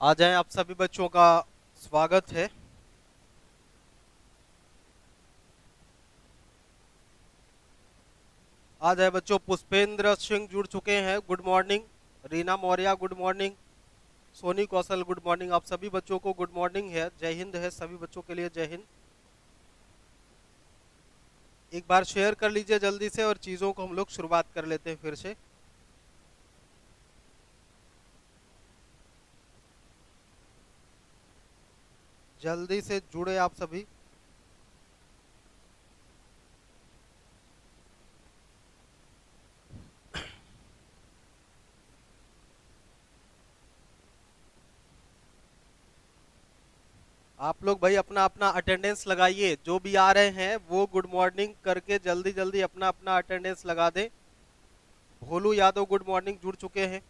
आ जाएं, आप सभी बच्चों का स्वागत है। आ जाए बच्चों, पुष्पेंद्र सिंह जुड़ चुके हैं, good morning. Reena Maurya good morning. Soni Kaushal good morning. आप सभी बच्चों को गुड मॉर्निंग है, जय हिंद है सभी बच्चों के लिए, जय हिंद। एक बार शेयर कर लीजिए जल्दी से और चीज़ों को हम लोग शुरुआत कर लेते हैं फिर से। जल्दी से जुड़े आप सभी। आप लोग भाई अपना अपना अटेंडेंस लगाइए, जो भी आ रहे हैं वो गुड मॉर्निंग करके जल्दी जल्दी अपना अपना अटेंडेंस लगा दें। भोलू यादव गुड मॉर्निंग जुड़ चुके हैं।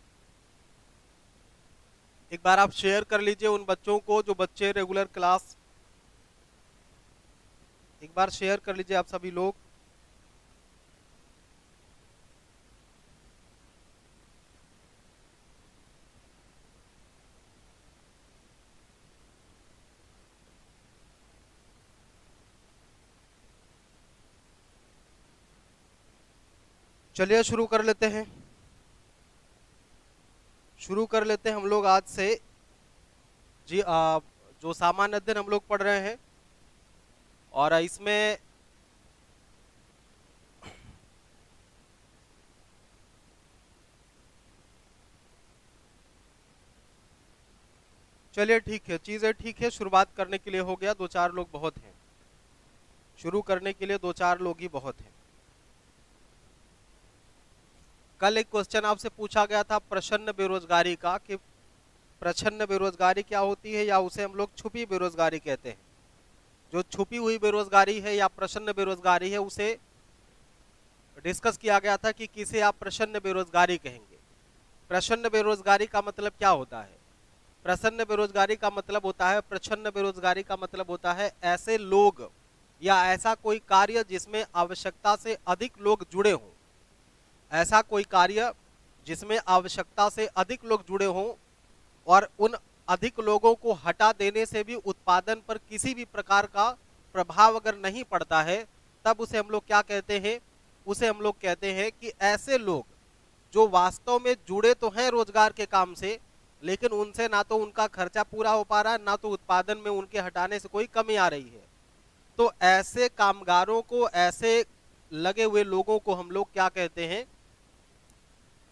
एक बार आप शेयर कर लीजिए उन बच्चों को जो बच्चे रेगुलर क्लास, एक बार शेयर कर लीजिए आप सभी लोग। चलिए शुरू कर लेते हैं। शुरू कर लेते हैं हम लोग आज से। जी जो सामान्य अध्ययन हम लोग पढ़ रहे हैं और इसमें चलिए ठीक है, चीजें ठीक है। शुरुआत करने के लिए हो गया, दो चार लोग बहुत हैं। शुरू करने के लिए दो चार लोग ही बहुत हैं। कल एक क्वेश्चन आपसे पूछा गया था प्रच्छन्न बेरोजगारी का, कि प्रच्छन्न बेरोजगारी क्या होती है, या उसे हम लोग छुपी बेरोजगारी कहते हैं। जो छुपी हुई बेरोजगारी है या प्रच्छन्न बेरोजगारी है, उसे डिस्कस किया गया था कि किसे आप प्रच्छन्न बेरोजगारी कहेंगे। प्रच्छन्न बेरोजगारी का मतलब क्या होता है? प्रच्छन्न बेरोजगारी का मतलब होता है, प्रच्छन्न बेरोजगारी का मतलब होता है ऐसे लोग या ऐसा कोई कार्य जिसमें आवश्यकता से अधिक लोग जुड़े हों। ऐसा कोई कार्य जिसमें आवश्यकता से अधिक लोग जुड़े हों और उन अधिक लोगों को हटा देने से भी उत्पादन पर किसी भी प्रकार का प्रभाव अगर नहीं पड़ता है, तब उसे हम लोग क्या कहते हैं? उसे हम लोग कहते हैं कि ऐसे लोग जो वास्तव में जुड़े तो हैं रोजगार के काम से, लेकिन उनसे ना तो उनका खर्चा पूरा हो पा रहा है, ना तो उत्पादन में उनके हटाने से कोई कमी आ रही है। तो ऐसे कामगारों को, ऐसे लगे हुए लोगों को हम लोग क्या कहते हैं?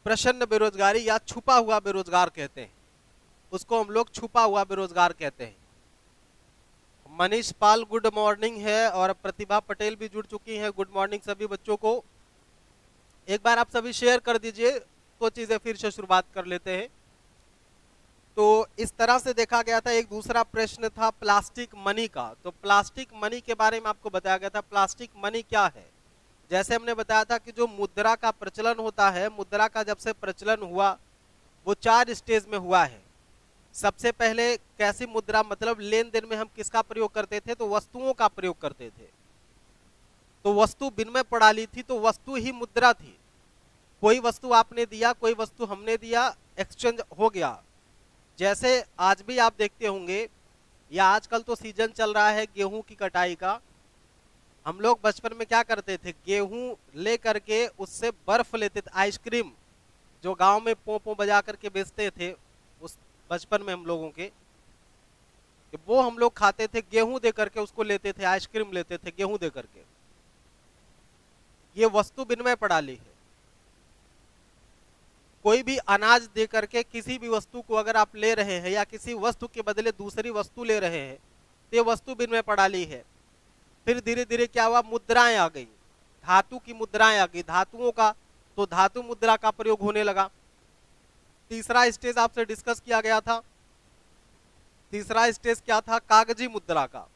प्रच्छन्न बेरोजगारी या छुपा हुआ बेरोजगार कहते हैं। उसको हम लोग छुपा हुआ बेरोजगार कहते हैं। मनीष पाल गुड मॉर्निंग है और प्रतिभा पटेल भी जुड़ चुकी हैं, गुड मॉर्निंग सभी बच्चों को। एक बार आप सभी शेयर कर दीजिए तो चीजें फिर से शुरुआत कर लेते हैं। तो इस तरह से देखा गया था। एक दूसरा प्रश्न था प्लास्टिक मनी का। तो प्लास्टिक मनी के बारे में आपको बताया गया था प्लास्टिक मनी क्या है। जैसे हमने बताया था कि जो मुद्रा का प्रचलन होता है, मुद्रा का जब से प्रचलन हुआ वो 4 स्टेज में हुआ है। सबसे पहले कैसी मुद्रा, मतलब लेन देन में हम किसका प्रयोग करते थे? तो वस्तुओं का प्रयोग करते थे। तो वस्तु विनिमय प्रणाली थी, तो वस्तु ही मुद्रा थी। कोई वस्तु आपने दिया, कोई वस्तु हमने दिया, एक्सचेंज हो गया। जैसे आज भी आप देखते होंगे, या आजकल तो सीजन चल रहा है गेहूं की कटाई का। हम लोग बचपन में क्या करते थे? गेहूं ले करके उससे बर्फ लेते थे, आइसक्रीम, जो गांव में पो पो बजा करके बेचते थे उस बचपन में हम लोगों के, वो हम लोग खाते थे। गेहूं दे करके उसको लेते थे, आइसक्रीम लेते थे गेहूं दे करके। ये वस्तु विनिमय प्रणाली है। कोई भी अनाज दे करके किसी भी वस्तु को अगर आप ले रहे हैं या किसी वस्तु के बदले दूसरी वस्तु ले रहे हैं, तो ये वस्तु विनिमय प्रणाली है। फिर धीरे धीरे क्या हुआ? मुद्राएं आ गई, धातु की मुद्राएं आ गई, धातुओं का, तो धातु मुद्रा का प्रयोग होने लगा। तीसरा स्टेज आपसे डिस्कस किया गया था। तीसरा स्टेज क्या था? कागजी मुद्रा का।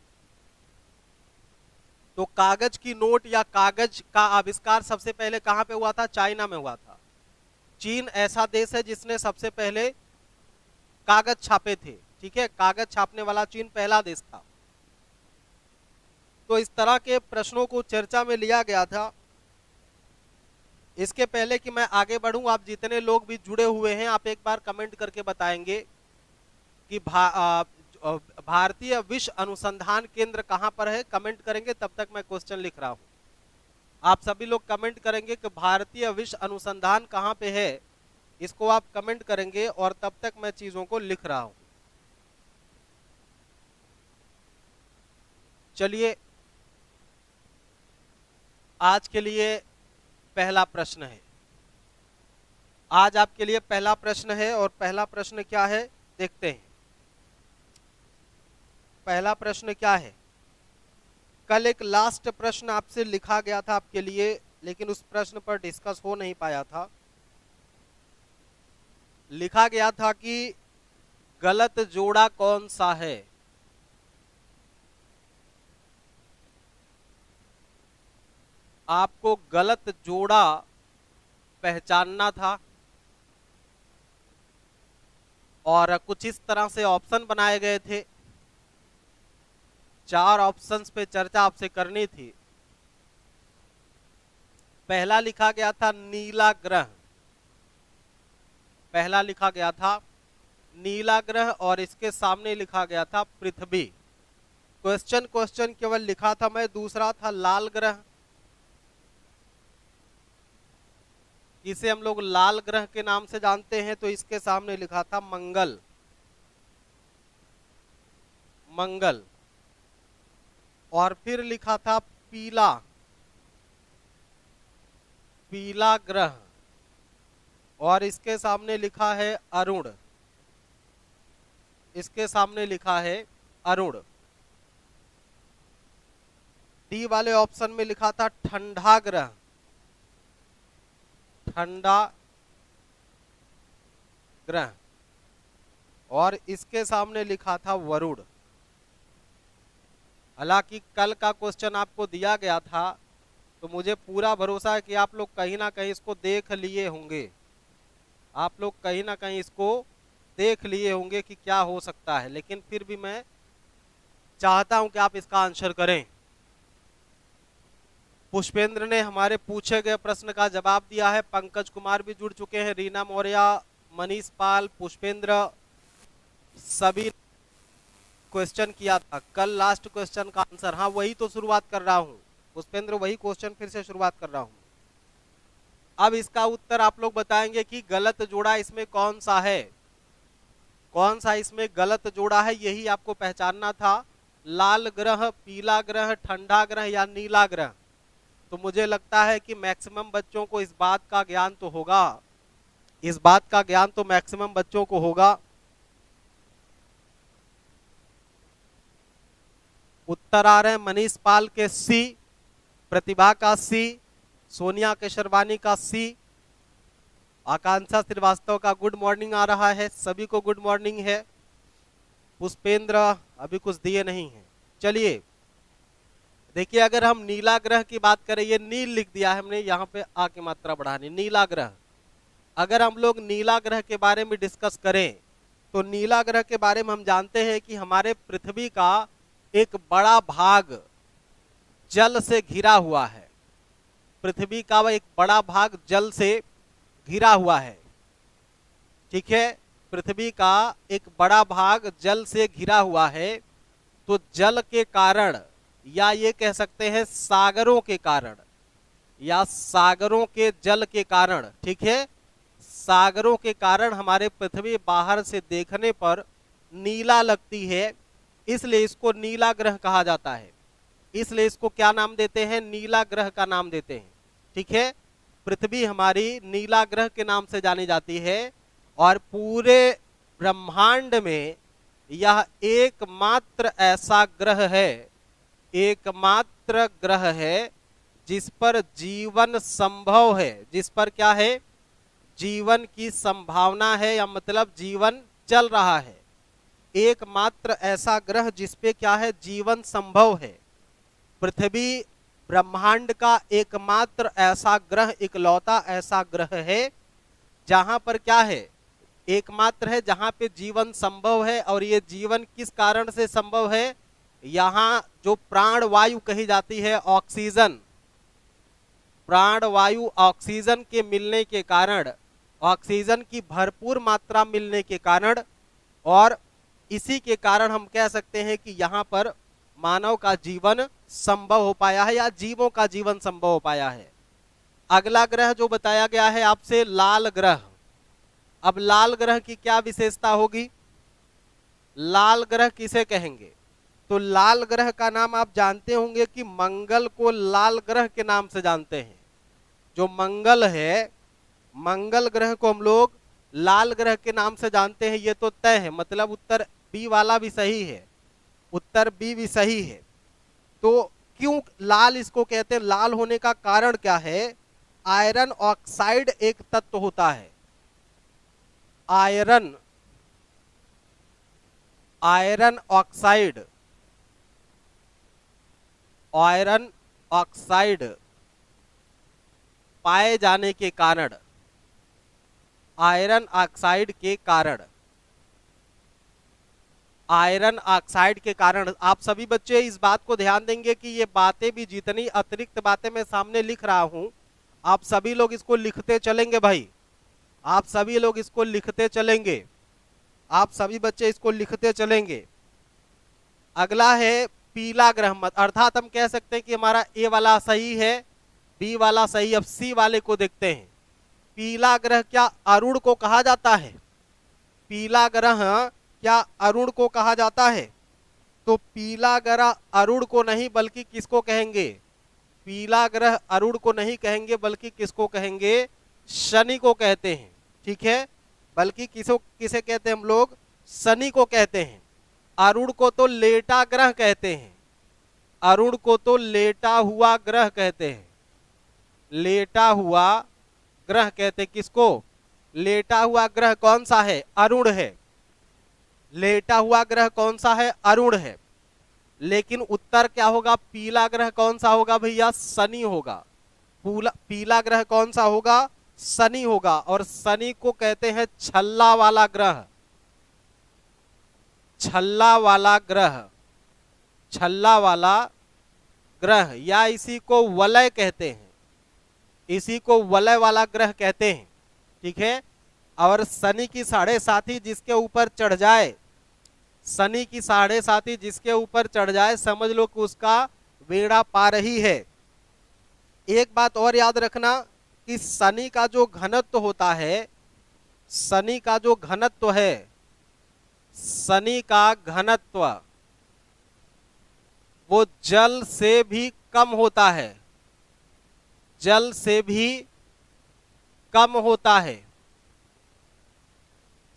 तो कागज की नोट या कागज का आविष्कार सबसे पहले कहां पे हुआ था? चाइना में हुआ था। चीन ऐसा देश है जिसने सबसे पहले कागज छापे थे। ठीक है, कागज छापने वाला चीन पहला देश था। तो इस तरह के प्रश्नों को चर्चा में लिया गया था। इसके पहले कि मैं आगे बढ़ूं, आप जितने लोग भी जुड़े हुए हैं, आप एक बार कमेंट करके बताएंगे कि भारतीय विश्व अनुसंधान केंद्र कहां पर है, कमेंट करेंगे, तब तक मैं क्वेश्चन लिख रहा हूं। आप सभी लोग कमेंट करेंगे कि भारतीय विश्व अनुसंधान कहां पे है, इसको आप कमेंट करेंगे और तब तक मैं चीजों को लिख रहा हूं। चलिए आज के लिए पहला प्रश्न है। आज आपके लिए पहला प्रश्न है और पहला प्रश्न क्या है देखते हैं। पहला प्रश्न क्या है? कल एक लास्ट प्रश्न आपसे लिखा गया था आपके लिए, लेकिन उस प्रश्न पर डिस्कस हो नहीं पाया था। लिखा गया था कि गलत जोड़ा कौन सा है। आपको गलत जोड़ा पहचानना था और कुछ इस तरह से ऑप्शन बनाए गए थे। 4 ऑप्शंस पे चर्चा आपसे करनी थी। पहला लिखा गया था नीला ग्रह, पहला लिखा गया था नीला ग्रह और इसके सामने लिखा गया था पृथ्वी। क्वेश्चन केवल लिखा था मैं। दूसरा था लाल ग्रह, इसे हम लोग लाल ग्रह के नाम से जानते हैं, तो इसके सामने लिखा था मंगल। मंगल। और फिर लिखा था पीला, पीला ग्रह और इसके सामने लिखा है अरुण, इसके सामने लिखा है अरुण। डी वाले ऑप्शन में लिखा था ठंडा ग्रह, ठंडा ग्रह और इसके सामने लिखा था वरुण। हालांकि कल का क्वेश्चन आपको दिया गया था, तो मुझे पूरा भरोसा है कि आप लोग कहीं ना कहीं इसको देख लिए होंगे। आप लोग कहीं ना कहीं इसको देख लिए होंगे कि क्या हो सकता है, लेकिन फिर भी मैं चाहता हूं कि आप इसका आंसर करें। पुष्पेंद्र ने हमारे पूछे गए प्रश्न का जवाब दिया है। पंकज कुमार भी जुड़ चुके हैं, रीना मौर्य, मनीष पाल, पुष्पेंद्र, सभी क्वेश्चन किया था कल। लास्ट क्वेश्चन का आंसर, हाँ वही तो शुरुआत कर रहा हूं पुष्पेंद्र, वही क्वेश्चन फिर से शुरुआत कर रहा हूं। अब इसका उत्तर आप लोग बताएंगे कि गलत जोड़ा इसमें कौन सा है, कौन सा इसमें गलत जोड़ा है, यही आपको पहचानना था। लाल ग्रह, पीला ग्रह, ठंडा ग्रह या नीला ग्रह। तो मुझे लगता है कि मैक्सिमम बच्चों को इस बात का ज्ञान तो होगा, इस बात का ज्ञान तो मैक्सिमम बच्चों को होगा। उत्तर आ रहे हैं मनीष पाल के सी, प्रतिभा का सी, सोनिया केशरवानी का सी, आकांक्षा श्रीवास्तव का गुड मॉर्निंग आ रहा है, सभी को गुड मॉर्निंग है। पुष्पेंद्र अभी कुछ दिए नहीं है। चलिए देखिए, अगर हम नीला ग्रह की बात करें, ये नील लिख दिया है हमने, यहाँ पे आ की मात्रा बढ़ानी, नीला ग्रह। अगर हम लोग नीला ग्रह के बारे में डिस्कस करें, तो नीला ग्रह के बारे में हम जानते हैं कि हमारे पृथ्वी का एक बड़ा भाग जल से घिरा हुआ है। पृथ्वी का वह एक बड़ा भाग जल से घिरा हुआ है, ठीक है। पृथ्वी का एक बड़ा भाग जल से घिरा हुआ है। तो जल के कारण, या ये कह सकते हैं सागरों के कारण, या सागरों के जल के कारण, ठीक है, सागरों के कारण हमारे पृथ्वी बाहर से देखने पर नीला लगती है, इसलिए इसको नीला ग्रह कहा जाता है। इसलिए इसको क्या नाम देते हैं? नीला ग्रह का नाम देते हैं, ठीक है। पृथ्वी हमारी नीला ग्रह के नाम से जानी जाती है और पूरे ब्रह्मांड में यह एकमात्र ऐसा ग्रह है, एकमात्र ग्रह है जिस पर जीवन संभव है, जिस पर क्या है? जीवन की संभावना है, या मतलब जीवन चल रहा है। एकमात्र ऐसा ग्रह जिस पे क्या है? जीवन संभव है। पृथ्वी ब्रह्मांड का एकमात्र ऐसा ग्रह, इकलौता ऐसा ग्रह है जहां पर क्या है? एकमात्र है जहां पे जीवन संभव है। और ये जीवन किस कारण से संभव है? यहाँ जो प्राण वायु कही जाती है, ऑक्सीजन, प्राण वायु ऑक्सीजन के मिलने के कारण, ऑक्सीजन की भरपूर मात्रा मिलने के कारण, और इसी के कारण हम कह सकते हैं कि यहाँ पर मानव का जीवन संभव हो पाया है या जीवों का जीवन संभव हो पाया है। अगला ग्रह जो बताया गया है आपसे, लाल ग्रह। अब लाल ग्रह की क्या विशेषता होगी? लाल ग्रह किसे कहेंगे? तो लाल ग्रह का नाम आप जानते होंगे कि मंगल को लाल ग्रह के नाम से जानते हैं। जो मंगल है, मंगल ग्रह को हम लोग लाल ग्रह के नाम से जानते हैं, ये तो तय है। मतलब उत्तर बी वाला भी सही है, उत्तर बी भी सही है। तो क्यों लाल इसको कहते हैं? लाल होने का कारण क्या है? आयरन ऑक्साइड एक तत्व होता है। आयरन ऑक्साइड, आयरन ऑक्साइड पाए जाने के कारण, आयरन ऑक्साइड के कारण, आयरन ऑक्साइड के कारण आप सभी बच्चे इस बात को ध्यान देंगे कि ये बातें भी, जितनी अतिरिक्त बातें मैं सामने लिख रहा हूं, आप सभी लोग इसको लिखते चलेंगे भाई। आप सभी लोग इसको लिखते चलेंगे, आप सभी बच्चे इसको लिखते चलेंगे। अगला है पीला ग्रह मत, अर्थात हम कह सकते हैं कि हमारा ए वाला सही है, बी वाला सही। अब सी वाले को देखते हैं। पीला ग्रह क्या अरुण को कहा जाता है? पीला ग्रह क्या अरुण को कहा जाता है? तो पीला ग्रह अरुण को नहीं बल्कि किसको कहेंगे? पीला ग्रह अरुण को नहीं कहेंगे बल्कि किसको कहेंगे? शनि को कहते हैं। ठीक है, बल्कि किसे कहते हैं हम लोग? शनि को कहते हैं। अरुण को तो लेटा ग्रह कहते हैं, अरुण को तो लेटा हुआ ग्रह कहते हैं। लेटा हुआ ग्रह कहते हैं किसको? लेटा हुआ ग्रह कौन सा है? अरुण है। लेटा हुआ ग्रह कौन सा है? अरुण है। लेकिन उत्तर क्या होगा? पीला ग्रह कौन सा होगा भैया? शनि होगा। पीला ग्रह कौन सा होगा? शनि होगा। और शनि को कहते हैं छल्ला वाला ग्रह, छल्ला वाला ग्रह, छल्ला वाला ग्रह, या इसी को वलय कहते हैं, इसी को वलय वाला ग्रह कहते हैं। ठीक है, और शनि की साढ़े साथी जिसके ऊपर चढ़ जाए, शनि की साढ़े साथी जिसके ऊपर चढ़ जाए, समझ लो कि उसका बेड़ा पार ही है। एक बात और याद रखना कि शनि का जो घनत्व होता है, शनि का जो घनत्व है, शनि का घनत्व वो जल से भी कम होता है, जल से भी कम होता है।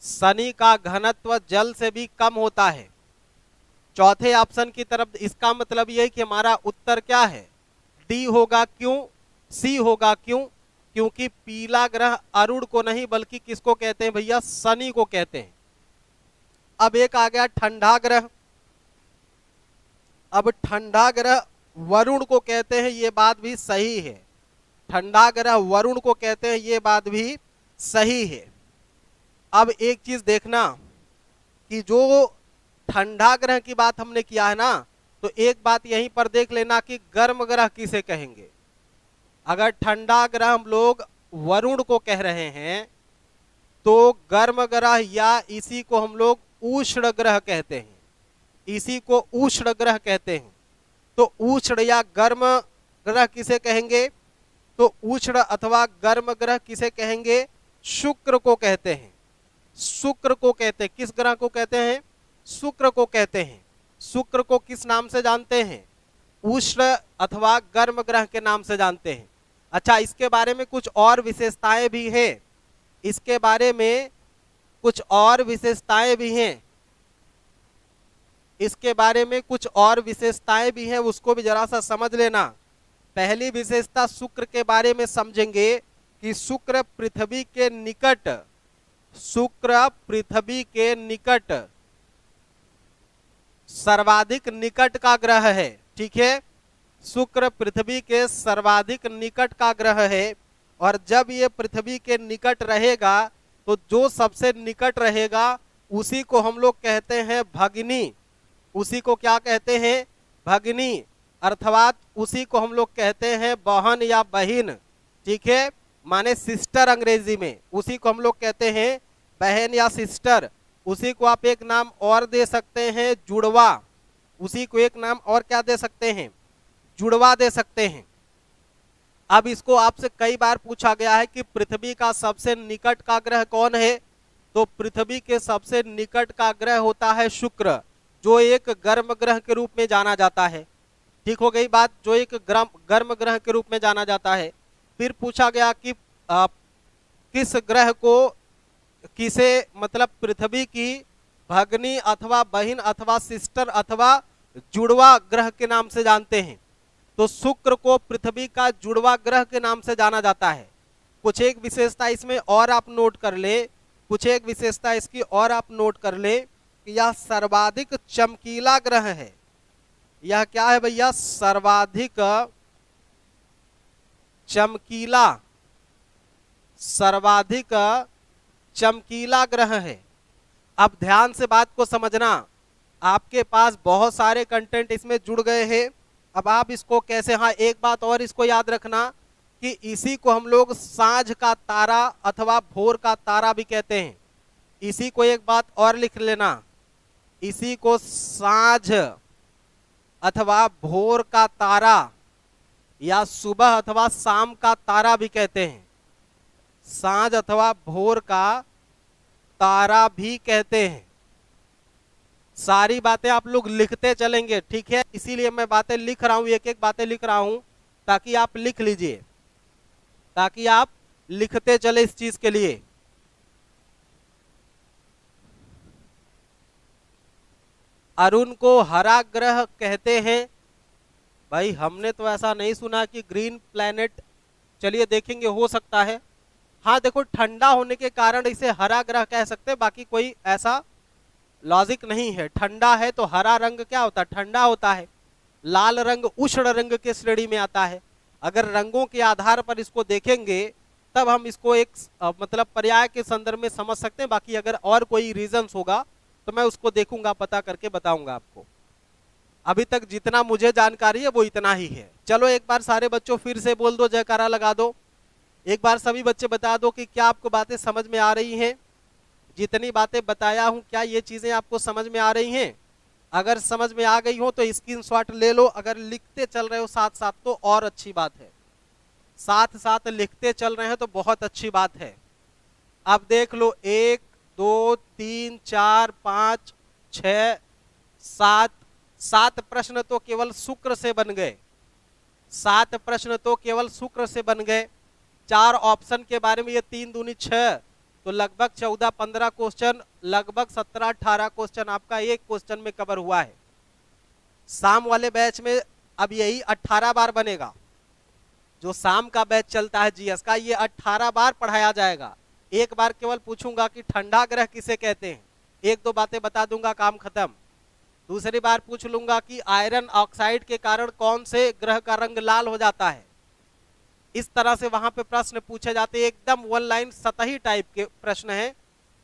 शनि का घनत्व जल से भी कम होता है। चौथे ऑप्शन की तरफ, इसका मतलब यह है कि हमारा उत्तर क्या है? डी होगा। क्यों? सी होगा। क्यों? क्योंकि पीला ग्रह अरुण को नहीं बल्कि किसको कहते हैं भैया? शनि को कहते हैं। अब एक आ गया ठंडा ग्रह। अब ठंडा ग्रह वरुण को कहते हैं, ये बात भी सही है। ठंडा ग्रह वरुण को कहते हैं, ये बात भी सही है। अब एक चीज देखना कि जो ठंडा ग्रह की बात हमने किया है ना, तो एक बात यहीं पर देख लेना कि गर्म ग्रह किसे कहेंगे। अगर ठंडा ग्रह हम लोग वरुण को कह रहे हैं तो गर्म ग्रह या इसी को हम लोग उष्ण ग्रह कहते हैं, इसी को उष्ण ग्रह कहते हैं। तो उष्ण या गर्म ग्रह किसे कहेंगे? तो उष्ण अथवा गर्म ग्रह किसे कहेंगे? शुक्र को कहते हैं। शुक्र को कहते हैं। किस ग्रह को कहते हैं? शुक्र को कहते हैं। शुक्र को किस नाम से जानते हैं? उष्ण अथवा गर्म ग्रह के नाम से जानते हैं। अच्छा, इसके बारे में कुछ और विशेषताएं भी हैं, इसके बारे में कुछ और विशेषताएं भी हैं, इसके बारे में कुछ और विशेषताएं भी हैं, उसको भी जरा सा समझ लेना। पहली विशेषता शुक्र के बारे में समझेंगे कि शुक्र पृथ्वी के निकट, शुक्र पृथ्वी के निकट सर्वाधिक निकट का ग्रह है। ठीक है, शुक्र पृथ्वी के सर्वाधिक निकट का ग्रह है। और जब ये पृथ्वी के निकट रहेगा तो जो सबसे निकट रहेगा उसी को हम लोग कहते हैं भगिनी। उसी को क्या कहते हैं? भगिनी, अर्थात उसी को हम लोग कहते हैं बहन या बहिन। ठीक है, माने सिस्टर अंग्रेजी में, उसी को हम लोग कहते हैं बहन या सिस्टर। उसी को आप एक नाम और दे सकते हैं जुड़वा, उसी को एक नाम और क्या दे सकते हैं, जुड़वा दे सकते हैं। अब इसको आपसे कई बार पूछा गया है कि पृथ्वी का सबसे निकट का ग्रह कौन है, तो पृथ्वी के सबसे निकट का ग्रह होता है शुक्र, जो एक गर्म ग्रह के रूप में जाना जाता है। ठीक हो गई बात, जो एक गर्म ग्रह के रूप में जाना जाता है। फिर पूछा गया कि किस ग्रह को किसे मतलब पृथ्वी की भगनी अथवा बहन अथवा सिस्टर अथवा जुड़वा ग्रह के नाम से जानते हैं, तो शुक्र को पृथ्वी का जुड़वा ग्रह के नाम से जाना जाता है। कुछ एक विशेषता इसमें और आप नोट कर ले, कुछ एक विशेषता इसकी और आप नोट कर ले कि यह सर्वाधिक चमकीला ग्रह है। यह क्या है भैया, सर्वाधिक चमकीला, सर्वाधिक चमकीला ग्रह है। अब ध्यान से बात को समझना, आपके पास बहुत सारे कंटेंट इसमें जुड़ गए हैं। अब आप इसको कैसे, हाँ एक बात और इसको याद रखना कि इसी को हम लोग सांझ का तारा अथवा भोर का तारा भी कहते हैं। इसी को एक बात और लिख लेना, इसी को सांझ अथवा भोर का तारा या सुबह अथवा शाम का तारा भी कहते हैं, सांझ अथवा भोर का तारा भी कहते हैं। सारी बातें आप लोग लिखते चलेंगे, ठीक है, इसीलिए मैं बातें लिख रहा हूं, एक एक बातें लिख रहा हूं ताकि आप लिख लीजिए, ताकि आप लिखते चले इस चीज के लिए। अरुण को हरा ग्रह कहते हैं, भाई हमने तो ऐसा नहीं सुना कि ग्रीन प्लैनेट, चलिए देखेंगे, हो सकता है। हाँ देखो, ठंडा होने के कारण इसे हरा ग्रह कह सकते हैं, बाकी कोई ऐसा लॉजिक नहीं है। ठंडा है तो हरा रंग क्या होता है, ठंडा होता है। लाल रंग उष्ण रंग के श्रेणी में आता है। अगर रंगों के आधार पर इसको देखेंगे तब हम इसको एक मतलब पर्याय के संदर्भ में समझ सकते हैं। बाकी अगर और कोई रीजंस होगा तो मैं उसको देखूंगा, पता करके बताऊंगा आपको। अभी तक जितना मुझे जानकारी है वो इतना ही है। चलो एक बार सारे बच्चों फिर से बोल दो, जयकारा लगा दो। एक बार सभी बच्चे बता दो कि क्या आपको बातें समझ में आ रही हैं। जितनी बातें बताया हूं क्या ये चीजें आपको समझ में आ रही हैं? अगर समझ में आ गई हो तो स्क्रीनशॉट ले लो, अगर लिखते चल रहे हो साथ साथ तो और अच्छी बात है। साथ साथ लिखते चल रहे हैं तो बहुत अच्छी बात है। अब देख लो, 1 2 3 4 5 6 7 7 प्रश्न तो केवल शुक्र से बन गए। 7 प्रश्न तो केवल शुक्र से बन गए। 4 ऑप्शन के बारे में, ये 3 दूनी 6, तो लगभग 14-15 क्वेश्चन, लगभग 17-18 क्वेश्चन आपका एक क्वेश्चन में कवर हुआ है। शाम वाले बैच में अब यही 18 बार बनेगा। जो शाम का बैच चलता है जीएस का, ये 18 बार पढ़ाया जाएगा। एक बार केवल पूछूंगा कि ठंडा ग्रह किसे कहते हैं, 1-2 बातें बता दूंगा, काम खत्म। दूसरी बार पूछ लूंगा कि आयरन ऑक्साइड के कारण कौन से ग्रह का रंग लाल हो जाता है। इस तरह से वहां पे प्रश्न पूछे जाते हैं, एकदम 1 लाइन सतही टाइप के प्रश्न हैं।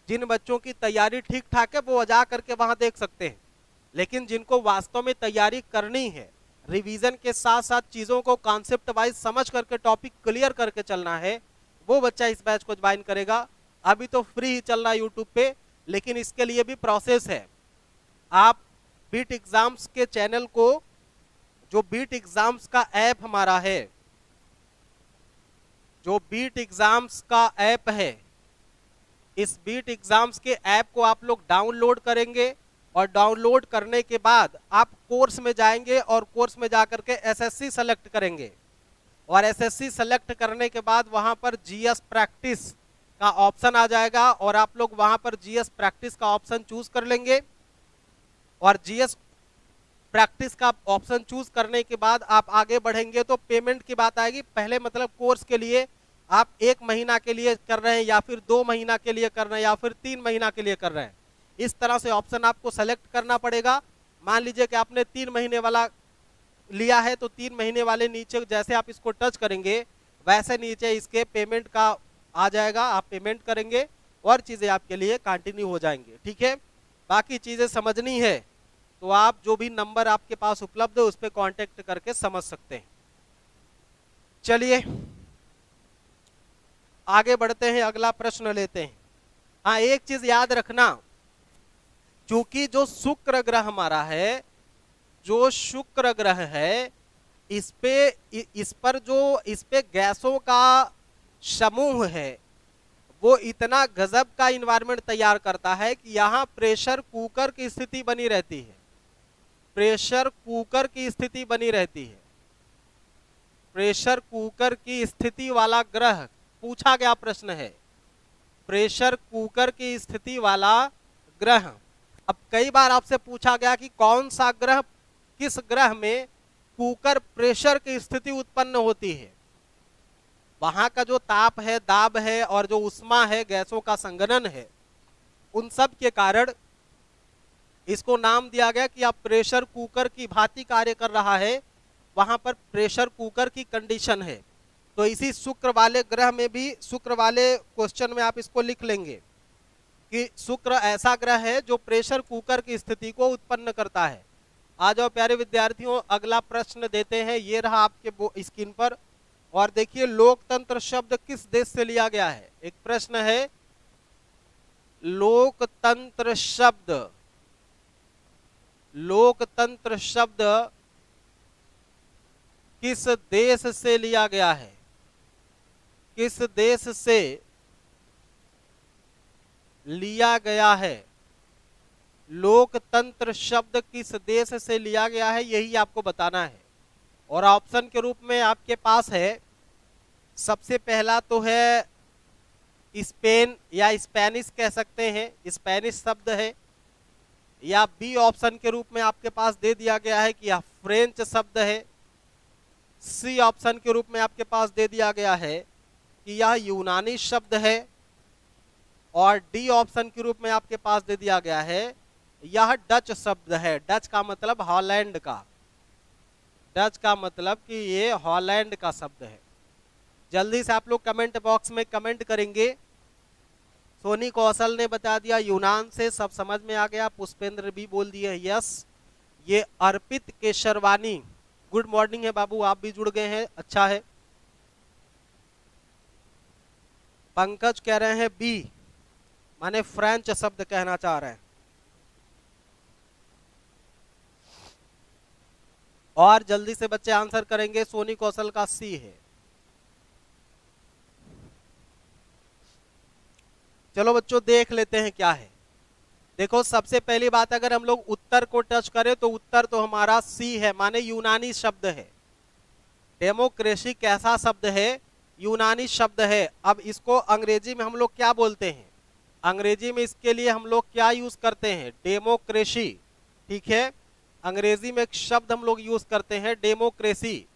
जिन बच्चों की तैयारी ठीक ठाक है वो जा करके वहां देख सकते हैं, लेकिन जिनको वास्तव में तैयारी करनी है, रिवीजन के साथ साथ चीजों को कॉन्सेप्ट वाइज समझ करके टॉपिक क्लियर करके चलना है, वो बच्चा इस बैच को ज्वाइन करेगा। अभी तो फ्री ही चल रहा है यूट्यूब पे, लेकिन इसके लिए भी प्रोसेस है। आप बीट एग्जाम्स के चैनल को, जो बीट एग्जाम्स का ऐप हमारा है, जो बीट एग्जाम्स का ऐप है, इस बीट एग्जाम्स के ऐप को आप लोग डाउनलोड करेंगे और डाउनलोड करने के बाद आप कोर्स में जाएंगे और कोर्स में जाकर के एसएससी सेलेक्ट करेंगे और एसएससी सेलेक्ट करने के बाद वहां पर जीएस प्रैक्टिस का ऑप्शन आ जाएगा और आप लोग वहां पर जीएस प्रैक्टिस का ऑप्शन चूज कर लेंगे और जीएस प्रैक्टिस का ऑप्शन चूज करने के बाद आप आगे बढ़ेंगे तो पेमेंट की बात आएगी। पहले मतलब कोर्स के लिए आप 1 महीना के लिए कर रहे हैं या फिर 2 महीना के लिए कर रहे हैं या फिर 3 महीना के लिए कर रहे हैं, इस तरह से ऑप्शन आपको सेलेक्ट करना पड़ेगा। मान लीजिए कि आपने 3 महीने वाला लिया है तो 3 महीने वाले नीचे जैसे आप इसको टच करेंगे वैसे नीचे इसके पेमेंट का आ जाएगा, आप पेमेंट करेंगे और चीजें आपके लिए कंटिन्यू हो जाएंगे। ठीक है, बाकी चीजें समझनी है तो आप जो भी नंबर आपके पास उपलब्ध है उस पर कांटेक्ट करके समझ सकते हैं। चलिए आगे बढ़ते हैं, अगला प्रश्न लेते हैं। हाँ, एक चीज याद रखना, क्योंकि जो शुक्र ग्रह हमारा है, जो शुक्र ग्रह है, इस पे गैसों का समूह है, वो इतना गजब का इन्वायरमेंट तैयार करता है कि यहाँ प्रेशर कुकर की स्थिति बनी रहती है। प्रेशर कुकर की स्थिति बनी रहती है। प्रेशर कुकर की स्थिति वाला ग्रह पूछा गया प्रश्न है, प्रेशर कुकर की स्थिति वाला ग्रह। अब कई बार आपसे पूछा गया कि कौन सा ग्रह, किस ग्रह में कुकर प्रेशर की स्थिति उत्पन्न होती है। वहां का जो ताप है, दाब है और जो उष्मा है, गैसों का संघनन है, उन सब के कारण इसको नाम दिया गया कि आप प्रेशर कुकर की भांति कार्य कर रहा है, वहां पर प्रेशर कुकर की कंडीशन है। तो इसी शुक्र वाले ग्रह में भी, शुक्र वाले क्वेश्चन में आप इसको लिख लेंगे कि शुक्र ऐसा ग्रह है जो प्रेशर कुकर की स्थिति को उत्पन्न करता है। आ जाओ प्यारे विद्यार्थियों, अगला प्रश्न देते हैं। ये रहा आपके स्क्रीन पर, और देखिए लोकतंत्र शब्द किस देश से लिया गया है। एक प्रश्न है, लोकतंत्र शब्द, लोकतंत्र शब्द किस देश से लिया गया है, किस देश से लिया गया है। लोकतंत्र शब्द किस देश से लिया गया है, यही आपको बताना है। और ऑप्शन के रूप में आपके पास है, सबसे पहला तो है स्पेन या स्पेनिश कह सकते हैं, स्पेनिश शब्द है। या बी ऑप्शन के रूप में आपके पास दे दिया गया है कि यह फ्रेंच शब्द है। सी ऑप्शन के रूप में आपके पास दे दिया गया है कि यह यूनानी शब्द है। और डी ऑप्शन के रूप में आपके पास दे दिया गया है यह डच शब्द है। डच का मतलब हॉलैंड का, डच का मतलब कि ये हॉलैंड का शब्द है। जल्दी से आप लोग कमेंट बॉक्स में कमेंट करेंगे। सोनी कौशल ने बता दिया यूनान से, सब समझ में आ गया। पुष्पेंद्र भी बोल दिए यस। ये अर्पित केशरवानी, गुड मॉर्निंग है बाबू, आप भी जुड़ गए हैं, अच्छा है। पंकज कह रहे हैं बी, माने फ्रेंच शब्द कहना चाह रहे हैं। और जल्दी से बच्चे आंसर करेंगे। सोनी कौशल का सी है। चलो बच्चों देख लेते हैं क्या है। देखो सबसे पहली बात, अगर हम लोग उत्तर को टच करें तो उत्तर तो हमारा सी है, माने यूनानी शब्द है। डेमोक्रेसी कैसा शब्द है, यूनानी शब्द है। अब इसको अंग्रेजी में हम लोग क्या बोलते हैं, अंग्रेजी में इसके लिए हम लोग क्या यूज करते हैं, डेमोक्रेसी, ठीक है। अंग्रेजी में एक शब्द हम लोग यूज करते हैं डेमोक्रेसी।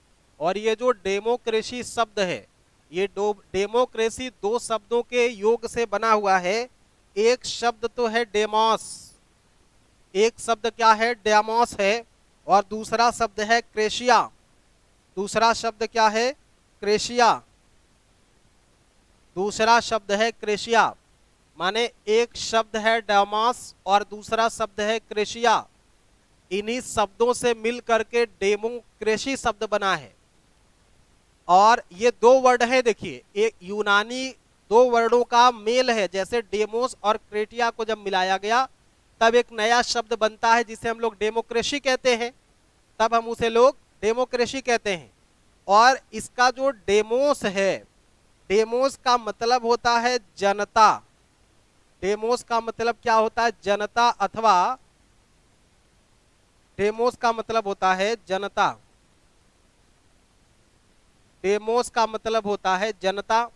और ये जो डेमोक्रेसी शब्द है, ये डेमोक्रेसी दो शब्दों के योग से बना हुआ है। एक शब्द तो है डेमोस, एक शब्द क्या है, डेमोस है। और दूसरा शब्द है क्रेशिया, दूसरा शब्द क्या है, क्रेशिया, दूसरा शब्द है क्रेशिया। माने एक शब्द है डेमोस और दूसरा शब्द है क्रेशिया। इन्हीं शब्दों से मिल करके डेमोक्रेसी शब्द बना है। और ये दो वर्ड है, देखिए एक यूनानी दो वर्डों का मेल है। जैसे डेमोस और क्रेटिया को जब मिलाया गया तब एक नया शब्द बनता है जिसे हम लोग डेमोक्रेसी कहते हैं, तब हम उसे लोग डेमोक्रेसी कहते हैं। और इसका जो डेमोस है, डेमोस का मतलब होता है जनता। डेमोस का मतलब क्या होता है, जनता, अथवा डेमोस का मतलब होता है जनता, डेमोस का मतलब होता है जनता।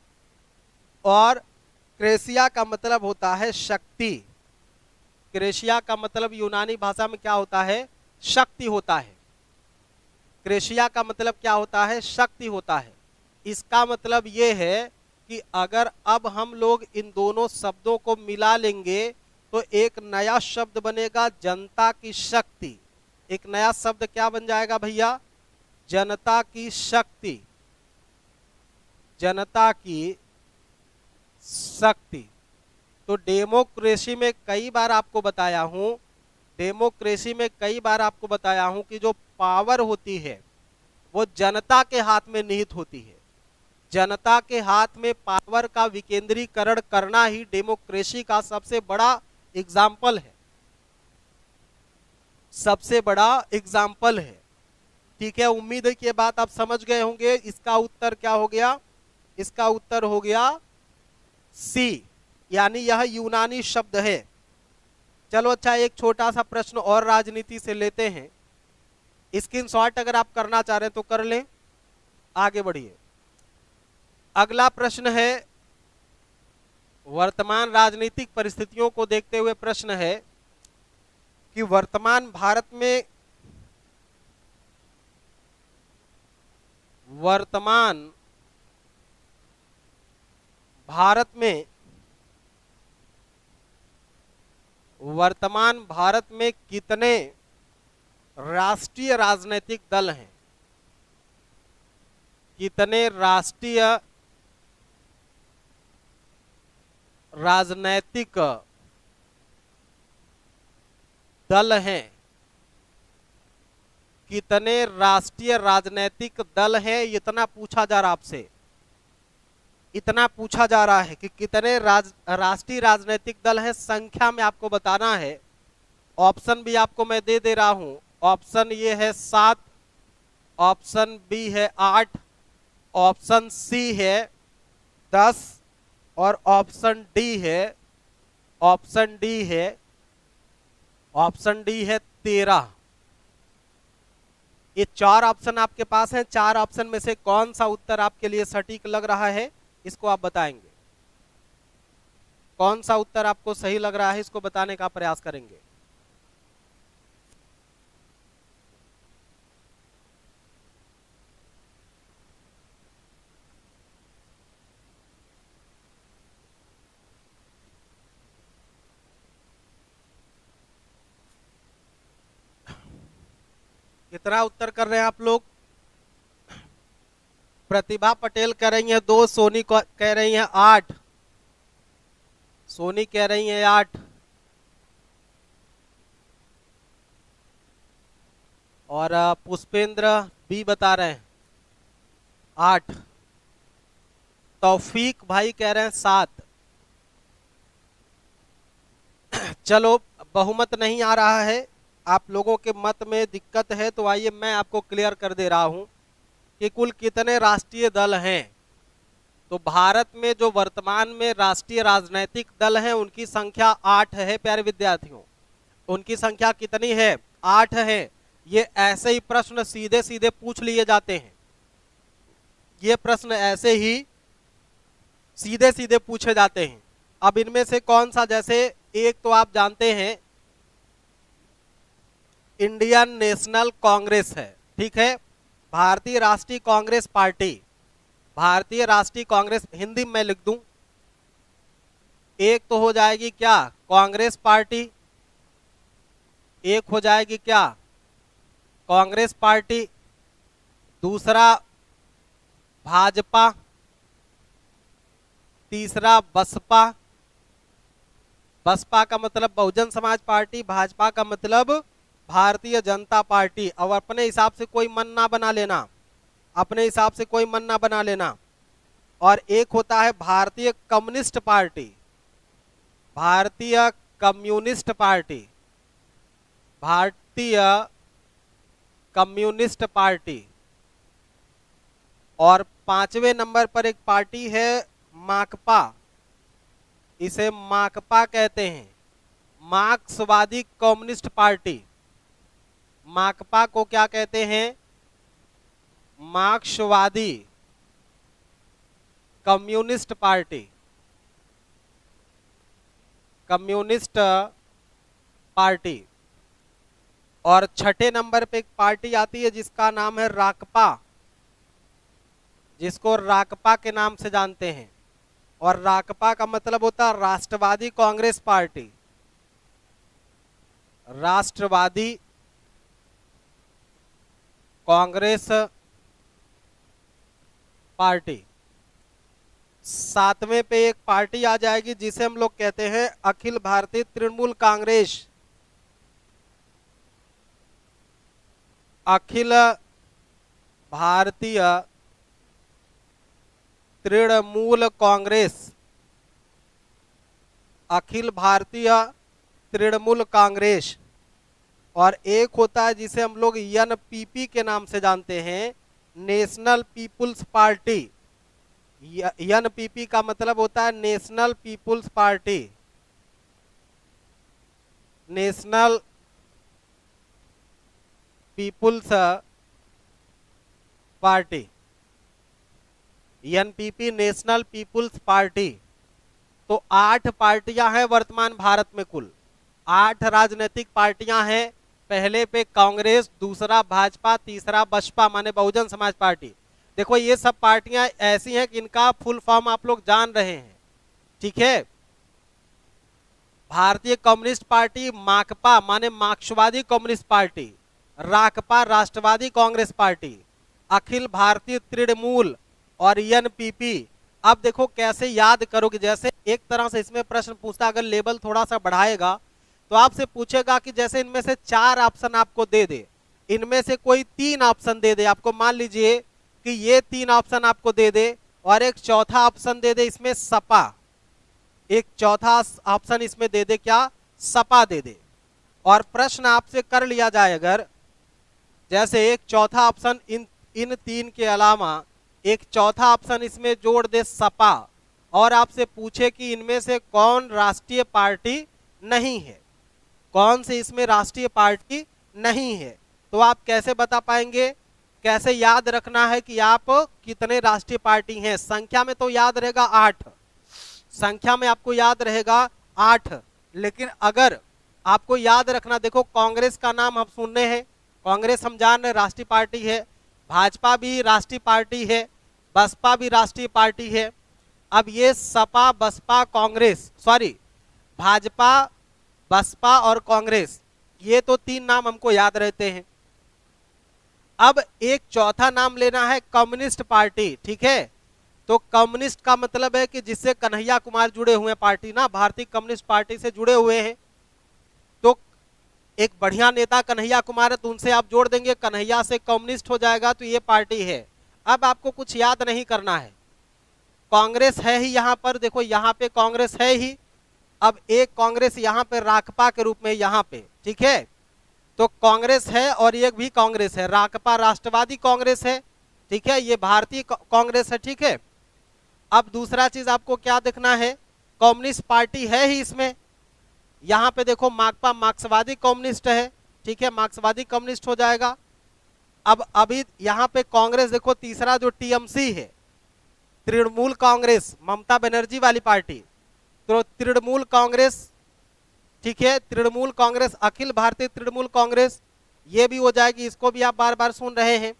और क्रेशिया का मतलब होता है शक्ति। क्रेशिया का मतलब यूनानी भाषा में क्या होता है, शक्ति होता है। क्रेशिया का मतलब क्या होता है, शक्ति होता है। इसका मतलब ये है कि अगर अब हम लोग इन दोनों शब्दों को मिला लेंगे तो एक नया शब्द बनेगा, जनता की शक्ति। एक नया शब्द क्या बन जाएगा भैया, जनता की शक्ति, जनता की शक्ति। तो डेमोक्रेसी में कई बार आपको बताया हूं, डेमोक्रेसी में कई बार आपको बताया हूं कि जो पावर होती है वो जनता के हाथ में निहित होती है। जनता के हाथ में पावर का विकेंद्रीकरण करना ही डेमोक्रेसी का सबसे बड़ा एग्जाम्पल है। सबसे बड़ा एग्जाम्पल है। ठीक है, उम्मीद है कि ये बात आप समझ गए होंगे। इसका उत्तर क्या हो गया? इसका उत्तर हो गया सी, यानी यह यूनानी शब्द है। चलो अच्छा, एक छोटा सा प्रश्न और राजनीति से लेते हैं। स्क्रीनशॉट अगर आप करना चाह रहे हैं तो कर लें, आगे बढ़िए। अगला प्रश्न है, वर्तमान राजनीतिक परिस्थितियों को देखते हुए प्रश्न है कि वर्तमान भारत में कितने राष्ट्रीय राजनीतिक दल हैं? कितने राष्ट्रीय राजनीतिक दल हैं? कितने राष्ट्रीय राजनीतिक दल हैं, इतना पूछा जा रहा आपसे। इतना पूछा जा रहा है कि कितने राष्ट्रीय राजनीतिक दल हैं, संख्या में आपको बताना है। ऑप्शन भी आपको मैं दे दे रहा हूं। ऑप्शन ये है 7, ऑप्शन बी है 8, ऑप्शन सी है 10 और ऑप्शन डी है 13। ये 4 ऑप्शन आपके पास हैं। 4 ऑप्शन में से कौन सा उत्तर आपके लिए सटीक लग रहा है, इसको आप बताएंगे। कौन सा उत्तर आपको सही लग रहा है, इसको बताने का प्रयास करेंगे। कितना उत्तर कर रहे हैं आप लोग? प्रतिभा पटेल कह रही है 2, सोनी कह रही है 8, सोनी कह रही है 8 और पुष्पेंद्र बी बता रहे हैं 8, तौफीक भाई कह रहे हैं 7। चलो, बहुमत नहीं आ रहा है, आप लोगों के मत में दिक्कत है, तो आइए मैं आपको क्लियर कर दे रहा हूं कि कुल कितने राष्ट्रीय दल हैं। तो भारत में जो वर्तमान में राष्ट्रीय राजनीतिक दल हैं उनकी संख्या 8 है प्यारे विद्यार्थियों। उनकी संख्या कितनी है? 8 है। ये ऐसे ही प्रश्न सीधे सीधे पूछ लिए जाते हैं। ये प्रश्न ऐसे ही सीधे सीधे पूछे जाते हैं। अब इनमें से कौन सा, जैसे एक तो आप जानते हैं इंडियन नेशनल कांग्रेस है, ठीक है, भारतीय राष्ट्रीय कांग्रेस पार्टी, भारतीय राष्ट्रीय कांग्रेस, हिंदी में लिख दूं, एक तो हो जाएगी क्या? कांग्रेस पार्टी। एक हो जाएगी क्या? कांग्रेस पार्टी। दूसरा भाजपा, तीसरा बसपा। बसपा का मतलब बहुजन समाज पार्टी, भाजपा का मतलब भारतीय जनता पार्टी। और अपने हिसाब से कोई मन ना बना लेना, अपने हिसाब से कोई मन ना बना लेना। और एक होता है भारतीय कम्युनिस्ट पार्टी, भारतीय कम्युनिस्ट पार्टी, भारतीय कम्युनिस्ट पार्टी। और 5वें नंबर पर एक पार्टी है माकपा, इसे माकपा कहते हैं, मार्क्सवादी कम्युनिस्ट पार्टी। माकपा को क्या कहते हैं? मार्क्सवादी कम्युनिस्ट पार्टी, कम्युनिस्ट पार्टी। और 6ठे नंबर पे एक पार्टी आती है जिसका नाम है राकपा, जिसको राकपा के नाम से जानते हैं। और राकपा का मतलब होता है राष्ट्रवादी कांग्रेस पार्टी, राष्ट्रवादी कांग्रेस पार्टी। 7वें पे एक पार्टी आ जाएगी जिसे हम लोग कहते हैं अखिल भारतीय तृणमूल कांग्रेस, अखिल भारतीय तृणमूल कांग्रेस, अखिल भारतीय तृणमूल कांग्रेस। और एक होता है जिसे हम लोग एनपीपी के नाम से जानते हैं, नेशनल पीपुल्स पार्टी। एनपीपी का मतलब होता है National People's Party, National People's Party, NPP National People's Party. तो 8 पार्टियां हैं वर्तमान भारत में, कुल 8 राजनीतिक पार्टियां हैं। पहले पे कांग्रेस, दूसरा भाजपा, तीसरा बसपा माने बहुजन समाज पार्टी। देखो ये सब पार्टियां ऐसी हैं कि इनका फुल फॉर्म आप लोग जान रहे हैं, ठीक है। भारतीय कम्युनिस्ट पार्टी, माकपा माने मार्क्सवादी कम्युनिस्ट पार्टी, राकपा राष्ट्रवादी कांग्रेस पार्टी, अखिल भारतीय तृणमूल और एनपीपी। अब देखो कैसे याद करोगे, जैसे एक तरह से इसमें प्रश्न पूछता, अगर लेवल थोड़ा सा बढ़ाएगा तो आपसे पूछेगा कि जैसे इनमें से 4 ऑप्शन आपको दे दे, इनमें से कोई 3 ऑप्शन दे दे आपको, मान लीजिए कि ये 3 ऑप्शन आपको दे दे और एक चौथा ऑप्शन दे दे इसमें सपा, एक चौथा ऑप्शन इसमें दे दे, क्या, सपा दे दे। और प्रश्न आपसे कर लिया जाए अगर जैसे एक चौथा ऑप्शन इन 3 के अलावा एक चौथा ऑप्शन इसमें जोड़ दे सपा, और आपसे पूछे कि इनमें से कौन राष्ट्रीय पार्टी नहीं है, कौन से इसमें राष्ट्रीय पार्टी नहीं है, तो आप कैसे बता पाएंगे, कैसे याद रखना है कि आप कितने राष्ट्रीय पार्टी हैं। संख्या में तो याद रहेगा 8, संख्या में आपको याद रहेगा 8, लेकिन अगर आपको याद रखना, देखो कांग्रेस का नाम हम सुनने हैं, कांग्रेस हम जान रहे राष्ट्रीय पार्टी है, भाजपा भी राष्ट्रीय पार्टी है, बसपा भी राष्ट्रीय पार्टी है। अब ये सपा, बसपा, कांग्रेस, सॉरी भाजपा, बसपा और कांग्रेस, ये तो 3 नाम हमको याद रहते हैं। अब एक चौथा नाम लेना है कम्युनिस्ट पार्टी, ठीक है। तो कम्युनिस्ट का मतलब है कि जिससे कन्हैया कुमार जुड़े हुए पार्टी ना, भारतीय कम्युनिस्ट पार्टी से जुड़े हुए हैं। तो एक बढ़िया नेता कन्हैया कुमार है, तो उनसे आप जोड़ देंगे, कन्हैया से कम्युनिस्ट हो जाएगा, तो ये पार्टी है। अब आपको कुछ याद नहीं करना है, कांग्रेस है ही यहाँ पर, देखो यहाँ पे कांग्रेस है ही। अब एक कांग्रेस यहाँ पे राकपा के रूप में यहाँ पे, ठीक है। तो कांग्रेस है और एक भी कांग्रेस है, राकपा राष्ट्रवादी कांग्रेस है, ठीक है, ये भारतीय कांग्रेस है, ठीक है। अब दूसरा चीज आपको क्या देखना है, कम्युनिस्ट पार्टी है ही इसमें, यहाँ पे देखो माकपा मार्क्सवादी कम्युनिस्ट है, ठीक है, मार्क्सवादी कम्युनिस्ट हो जाएगा। अब अभी यहाँ पे कांग्रेस देखो, तीसरा जो टीएमसी है, तृणमूल कांग्रेस, ममता बनर्जी वाली पार्टी, तो तृणमूल कांग्रेस, ठीक है, तृणमूल कांग्रेस, अखिल भारतीय तृणमूल कांग्रेस, ये भी हो जाएगी, इसको भी आप बार बार सुन रहे हैं।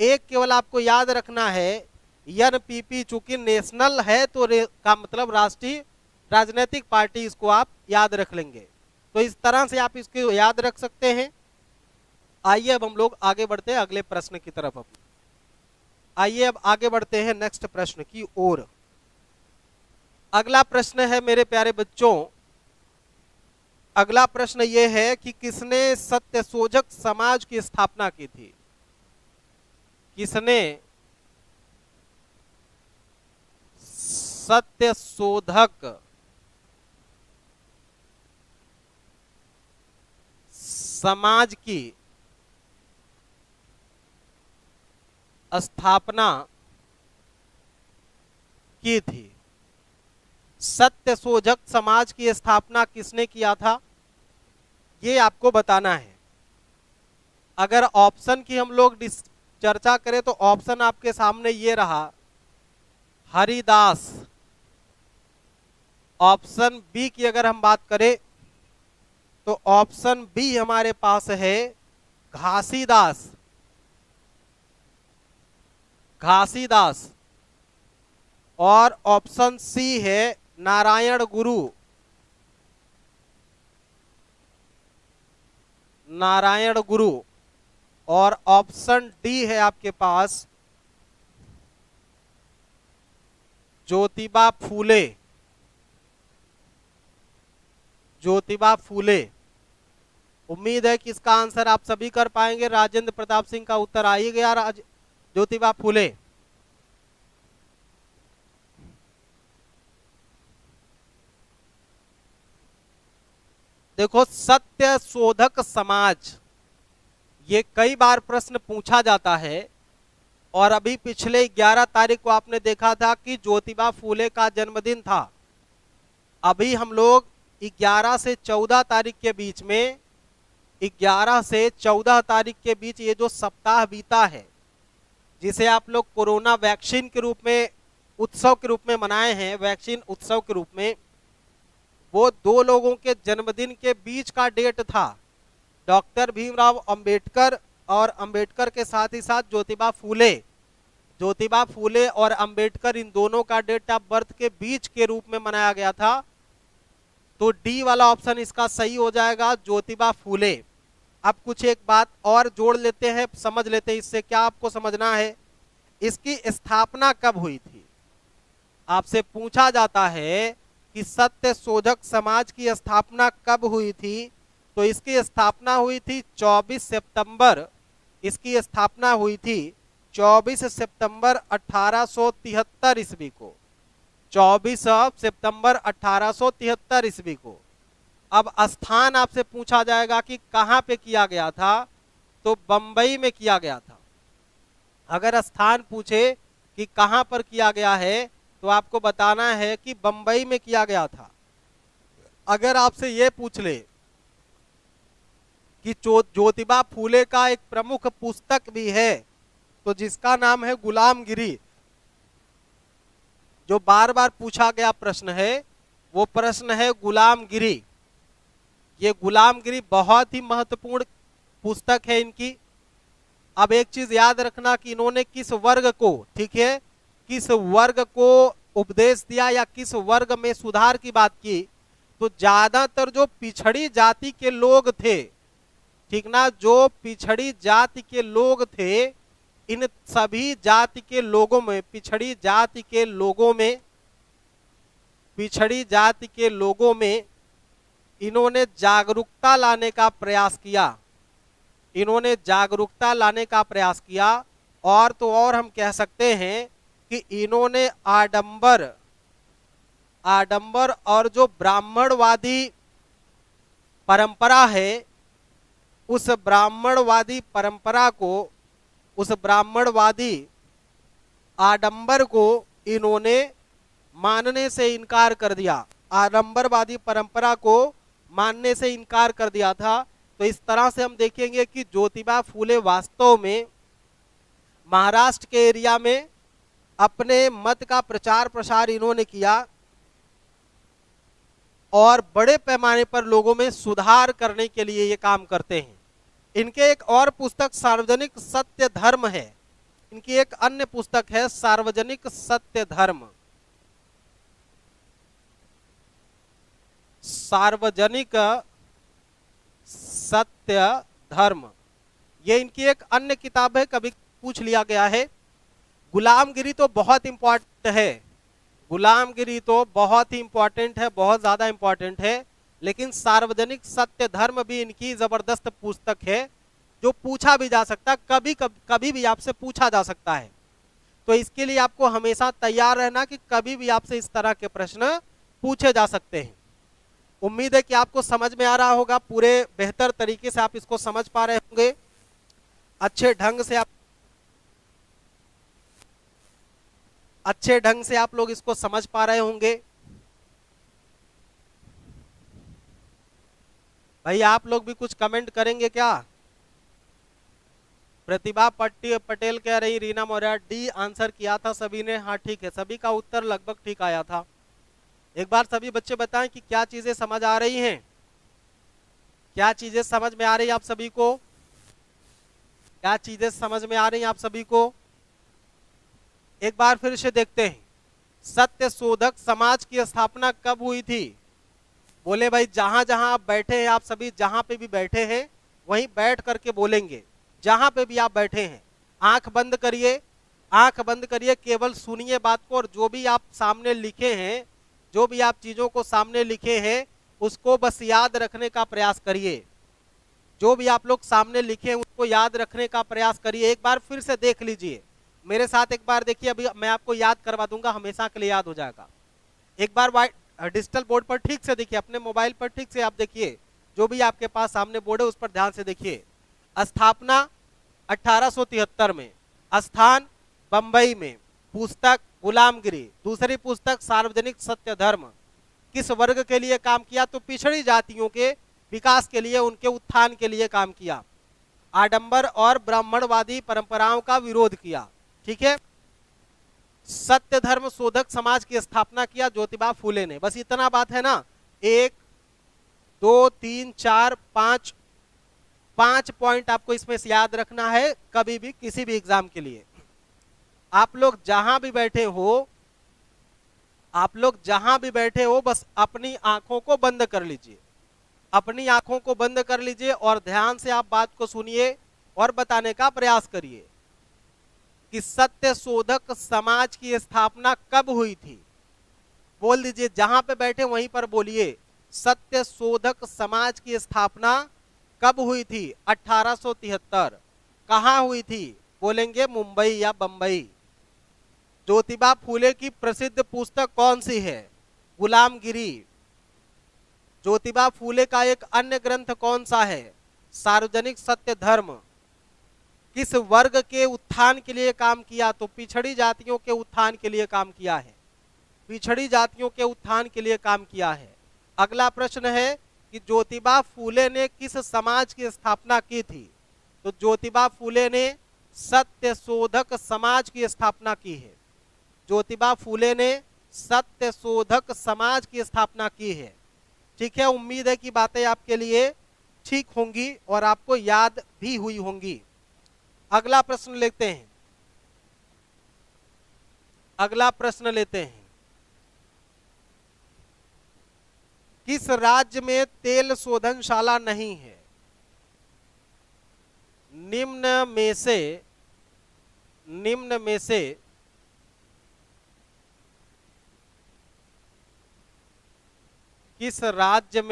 एक केवल आपको याद रखना है एनपीपी, चूंकि नेशनल है तो का मतलब राष्ट्रीय राजनीतिक पार्टी, इसको आप याद रख लेंगे। तो इस तरह से आप इसको याद रख सकते हैं। आइए अब हम लोग आगे बढ़ते हैं अगले प्रश्न की तरफ। आइए अब आगे बढ़ते हैं नेक्स्ट प्रश्न की ओर। अगला प्रश्न है मेरे प्यारे बच्चों, अगला प्रश्न यह है कि किसने सत्यशोधक समाज की स्थापना की थी, किसने सत्यशोधक समाज की स्थापना की थी। सत्यशोधक समाज की स्थापना किसने किया था, ये आपको बताना है। अगर ऑप्शन की हम लोग चर्चा करें तो ऑप्शन आपके सामने ये रहा, हरिदास। ऑप्शन बी की अगर हम बात करें तो ऑप्शन बी हमारे पास है घासीदास, घासीदास। और ऑप्शन सी है नारायण गुरु, नारायण गुरु। और ऑप्शन डी है आपके पास ज्योतिबा फूले, ज्योतिबा फूले। उम्मीद है कि इसका आंसर आप सभी कर पाएंगे। राजेंद्र प्रताप सिंह का उत्तर आ ही गया, ज्योतिबा फूले। देखो, सत्य शोधक समाज, ये कई बार प्रश्न पूछा जाता है। और अभी पिछले 11 तारीख को आपने देखा था कि ज्योतिबा फूले का जन्मदिन था। अभी हम लोग 11 से 14 तारीख के बीच में, 11 से 14 तारीख के बीच ये जो सप्ताह बीता है, जिसे आप लोग कोरोना वैक्सीन के रूप में, उत्सव के रूप में मनाए हैं, वैक्सीन उत्सव के रूप में, वो 2 लोगों के जन्मदिन के बीच का डेट था। डॉक्टर भीमराव अंबेडकर और अंबेडकर के साथ ही साथ ज्योतिबा फूले। ज्योतिबा फूले और अंबेडकर, इन दोनों का डेट ऑफ बर्थ के बीच के रूप में मनाया गया था। तो डी वाला ऑप्शन इसका सही हो जाएगा, ज्योतिबा फूले। अब कुछ एक बात और जोड़ लेते हैं, समझ लेते हैं इससे क्या आपको समझना है। इसकी स्थापना कब हुई थी? आपसे पूछा जाता है कि सत्य शोधक समाज की स्थापना कब हुई थी, तो इसकी स्थापना हुई थी 24 सितंबर। इसकी स्थापना हुई थी 24 सितंबर 1873 ईस्वी को। 24 सितंबर 1873 ईस्वी को। अब स्थान आपसे पूछा जाएगा कि कहां पे किया गया था, तो बंबई में किया गया था। अगर स्थान पूछे कि कहां पर किया गया है, तो आपको बताना है कि बंबई में किया गया था। अगर आपसे ये पूछ ले कि ज्योतिबा फूले का एक प्रमुख पुस्तक भी है, तो जिसका नाम है गुलामगिरी, जो बार बार पूछा गया प्रश्न है, वो प्रश्न है गुलामगिरी। ये गुलामगिरी बहुत ही महत्वपूर्ण पुस्तक है इनकी। अब एक चीज याद रखना कि इन्होंने किस वर्ग को, ठीक है, किस वर्ग को उपदेश दिया या किस वर्ग में सुधार की बात की, तो ज्यादातर जो पिछड़ी जाति के लोग थे, ठीक ना, जो पिछड़ी जाति के लोग थे, इन सभी जाति के लोगों में, पिछड़ी जाति के लोगों में इन्होंने जागरूकता लाने का प्रयास किया। इन्होंने जागरूकता लाने का प्रयास किया। और तो और हम कह सकते हैं कि इन्होंने आडंबर और जो ब्राह्मणवादी परंपरा है, उस ब्राह्मणवादी परंपरा को, उस ब्राह्मणवादी आडंबर को इन्होंने मानने से इनकार कर दिया। आडंबरवादी परंपरा को मानने से इनकार कर दिया था। तो इस तरह से हम देखेंगे कि ज्योतिबा फूले वास्तव में महाराष्ट्र के एरिया में अपने मत का प्रचार प्रसार इन्होंने किया और बड़े पैमाने पर लोगों में सुधार करने के लिए ये काम करते हैं। इनके एक और पुस्तक सार्वजनिक सत्य धर्म है। इनकी एक अन्य पुस्तक है सार्वजनिक सत्य धर्म। सार्वजनिक सत्य धर्म, ये इनकी एक अन्य किताब है, कभी पूछ लिया गया है। गुलामगिरी तो बहुत इंपॉर्टेंट है, गुलामगिरी तो बहुत ही इंपॉर्टेंट है, बहुत ज्यादा इंपॉर्टेंट है। लेकिन सार्वजनिक सत्य धर्म भी इनकी जबरदस्त पुस्तक है, जो पूछा भी जा सकता है, कभी भी आपसे पूछा जा सकता है। तो इसके लिए आपको हमेशा तैयार रहना कि कभी भी आपसे इस तरह के प्रश्न पूछे जा सकते हैं। उम्मीद है कि आपको समझ में आ रहा होगा, पूरे बेहतर तरीके से आप इसको समझ पा रहे होंगे, अच्छे ढंग से आप लोग इसको समझ पा रहे होंगे। भाई आप लोग भी कुछ कमेंट करेंगे क्या? प्रतिभा पटेल कह रही, रीना मौर्य डी आंसर किया था सभी ने। हाँ ठीक है, सभी का उत्तर लगभग ठीक आया था। एक बार सभी बच्चे बताएं कि क्या चीजें समझ आ रही हैं, क्या चीजें समझ में आ रही हैं आप सभी को, क्या चीजें समझ में आ रही हैं आप सभी को। एक बार फिर से देखते हैं, सत्य शोधक समाज की स्थापना कब हुई थी? बोले भाई जहां जहां आप बैठे हैं, आप सभी जहां पे भी बैठे हैं वहीं बैठ करके बोलेंगे। जहां पे भी आप बैठे हैं आंख बंद करिए, आंख बंद करिए, केवल सुनिए बात को, और जो भी आप सामने लिखे हैं, जो भी आप चीजों को सामने लिखे हैं उसको बस याद रखने का प्रयास करिए। जो भी आप लोग सामने लिखे हैं उसको याद रखने का प्रयास करिए। एक बार फिर से देख लीजिए, मेरे साथ एक बार देखिए, अभी मैं आपको याद करवा दूंगा, हमेशा के लिए याद हो जाएगा। एक बार डिजिटल बोर्ड पर ठीक से देखिए, अपने मोबाइल पर ठीक से आप देखिए, जो भी आपके पास सामने बोर्ड है उस पर ध्यान से देखिए। स्थापना 1873 में, स्थान बंबई में, पुस्तक गुलामगिरी, दूसरी पुस्तक सार्वजनिक सत्य धर्म। किस वर्ग के लिए काम किया? तो पिछड़ी जातियों के विकास के लिए, उनके उत्थान के लिए काम किया। आडंबर और ब्राह्मणवादी परंपराओं का विरोध किया। ठीक है। सत्य धर्म शोधक समाज की स्थापना किया ज्योतिबा फूले ने। बस इतना बात है ना। 1 2 3 4 5 5 पॉइंट आपको इसमें से याद रखना है कभी भी किसी भी एग्जाम के लिए। आप लोग जहां भी बैठे हो, आप लोग जहां भी बैठे हो, बस अपनी आंखों को बंद कर लीजिए, अपनी आंखों को बंद कर लीजिए और ध्यान से आप बात को सुनिए और बताने का प्रयास करिए कि सत्य शोधक समाज की स्थापना कब हुई थी। बोल दीजिए, जहां पे बैठे वहीं पर बोलिए, सत्य शोधक समाज की स्थापना कब हुई थी? 1873। कहां हुई थी? बोलेंगे मुंबई या बंबई। ज्योतिबा फूले की प्रसिद्ध पुस्तक कौन सी है? गुलामगिरी। ज्योतिबा फूले का एक अन्य ग्रंथ कौन सा है? सार्वजनिक सत्य धर्म। किस वर्ग के उत्थान के लिए काम किया? तो पिछड़ी जातियों के उत्थान के लिए काम किया है, पिछड़ी जातियों के उत्थान के लिए काम किया है। अगला प्रश्न है कि ज्योतिबा फूले ने किस समाज की स्थापना की थी? तो ज्योतिबा फूले ने सत्य शोधक समाज की स्थापना की है। ज्योतिबा फूले ने सत्य शोधक समाज की स्थापना की है। ठीक है। उम्मीद है कि बातें आपके लिए ठीक होंगी और आपको याद भी हुई होंगी। अगला प्रश्न लेते हैं, अगला प्रश्न लेते हैं। किस राज्य में तेल शोधनशाला नहीं है? निम्न में से किस राज्य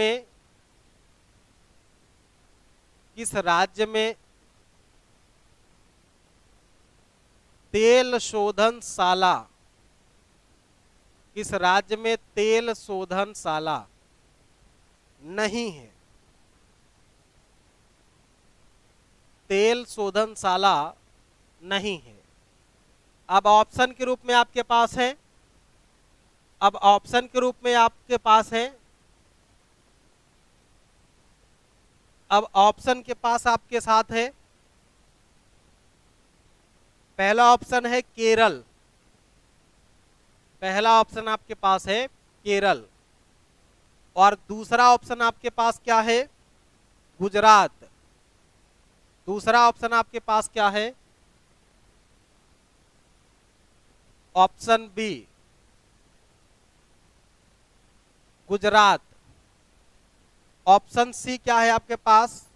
में तेल शोधनशाला, किस राज्य में तेल शोधनशाला नहीं है? तेल शोधनशाला नहीं है। अब ऑप्शन के रूप में आपके पास है, अब ऑप्शन के रूप में आपके पास है, अब ऑप्शन के पास आपके साथ है। पहला ऑप्शन है केरल, पहला ऑप्शन आपके पास है केरल, और दूसरा ऑप्शन आपके पास क्या है? गुजरात। दूसरा ऑप्शन आपके पास क्या है? Option B, Gujarat. Option C क्या है आपके पास?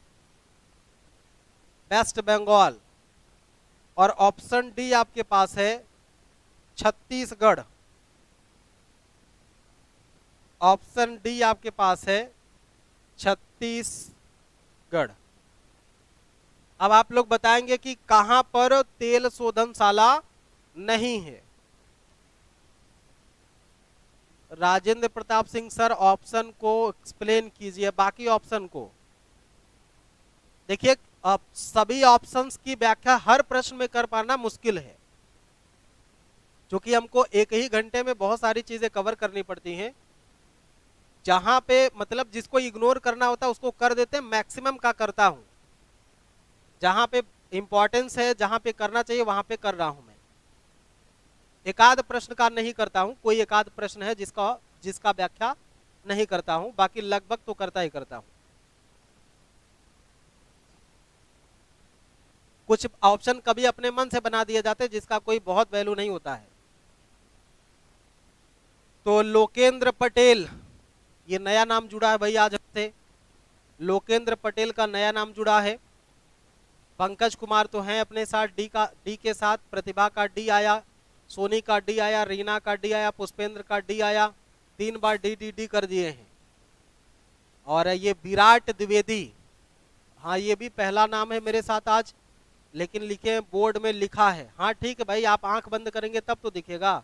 वेस्ट बंगाल। और ऑप्शन डी आपके पास है छत्तीसगढ़। ऑप्शन डी आपके पास है छत्तीसगढ़। अब आप लोग बताएंगे कि कहां पर तेल शोधनशाला नहीं है। राजेंद्र प्रताप सिंह सर, ऑप्शन को एक्सप्लेन कीजिए, बाकी ऑप्शन को। देखिए, अब सभी ऑप्शंस की व्याख्या हर प्रश्न में कर पाना मुश्किल है, क्योंकि हमको एक ही घंटे में बहुत सारी चीजें कवर करनी पड़ती हैं। जहां पे मतलब जिसको इग्नोर करना होता है उसको कर देते हैं, मैक्सिमम का करता हूं। जहां पे इंपॉर्टेंस है, जहां पे करना चाहिए वहां पे कर रहा हूं मैं। एकाध प्रश्न का नहीं करता हूं, कोई एकाध प्रश्न है जिसका व्याख्या नहीं करता हूं, बाकी लगभग तो करता ही करता हूं। कुछ ऑप्शन कभी अपने मन से बना दिए जाते हैं जिसका कोई बहुत वैल्यू नहीं होता है। तो लोकेंद्र पटेल, ये नया नाम जुड़ा है भाई आज से, लोकेंद्र पटेल का नया नाम जुड़ा है। पंकज कुमार तो हैं अपने साथ, डी के साथ, प्रतिभा का डी आया, सोनी का डी आया, रीना का डी आया, पुष्पेंद्र का डी आया, 3 बार डी कर दिए हैं। और ये विराट द्विवेदी, हाँ ये भी पहला नाम है मेरे साथ आज, लेकिन लिखे बोर्ड में लिखा है। हाँ ठीक है भाई, आप आंख बंद करेंगे तब तो दिखेगा।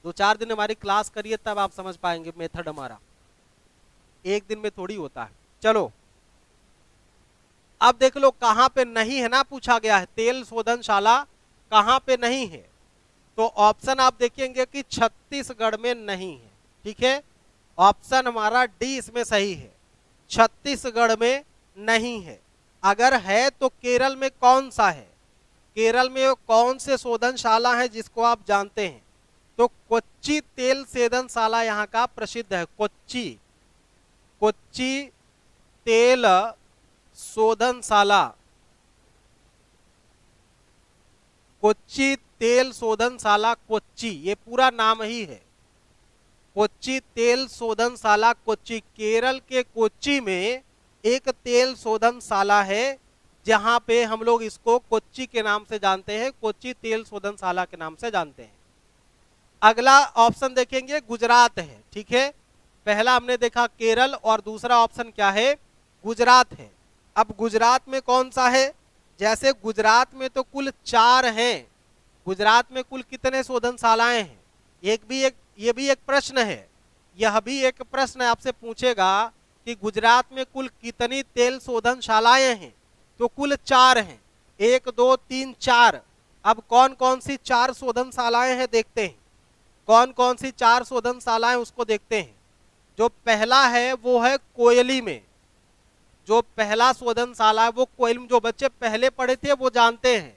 2-4 दिन हमारी क्लास करिए तब आप समझ पाएंगे मेथड हमारा, एक दिन में थोड़ी होता है। चलो अब देख लो कहां पे नहीं है ना, पूछा गया है तेल शोधनशाला कहां पे नहीं है, तो ऑप्शन आप देखेंगे कि छत्तीसगढ़ में नहीं है। ठीक है, ऑप्शन हमारा डी इसमें सही है, छत्तीसगढ़ में नहीं है। अगर है तो केरल में कौन सा है, केरल में कौन से शोधनशाला है जिसको आप जानते हैं, तो कोच्चि तेल शोधनशाला यहाँ का प्रसिद्ध है। कोच्चि, कोच्चि तेल शोधनशाला, कोच्चि तेल शोधनशाला कोच्चि, ये पूरा नाम ही है, कोच्चि तेल शोधनशाला कोच्चि। केरल के कोच्चि में एक तेल शोधनशाला है जहां पे हम लोग इसको कोच्चि के नाम से जानते हैं, कोच्चि तेल शोधनशाला के नाम से जानते हैं। अगला ऑप्शन देखेंगे गुजरात है। ठीक है, पहला हमने देखा केरल और दूसरा ऑप्शन क्या है, गुजरात है। अब गुजरात में कौन सा है, जैसे गुजरात में तो कुल 4 हैं, गुजरात में कुल कितने शोधनशालाएं हैं, ये भी एक प्रश्न है, यह भी एक प्रश्न आपसे पूछेगा कि गुजरात में कुल कितनी तेल शोधनशालाएं हैं, तो कुल 4 हैं, 1 2 3 4। अब कौन कौन सी 4 शोधनशालाएं हैं देखते हैं, कौन कौन सी 4 शोधनशालाएं उसको देखते हैं। जो पहला है वो है कोयली में, जो पहला शोधनशाला है वो कोयली में, जो बच्चे पहले पढ़े थे वो जानते हैं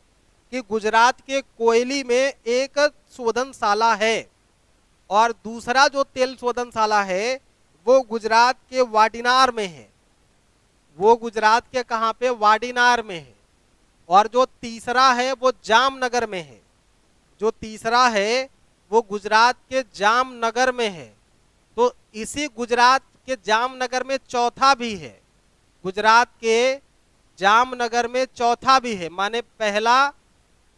कि गुजरात के कोयली में एक शोधनशाला है, और दूसरा जो तेल शोधनशाला है वो गुजरात के वाडिनार में है, वो गुजरात के कहां पे, वाडिनार में है। और जो तीसरा है वो जामनगर में है, जो तीसरा है वो गुजरात के जामनगर में है। तो इसी गुजरात के जामनगर में चौथा भी है, गुजरात के जामनगर में चौथा भी है, माने पहला,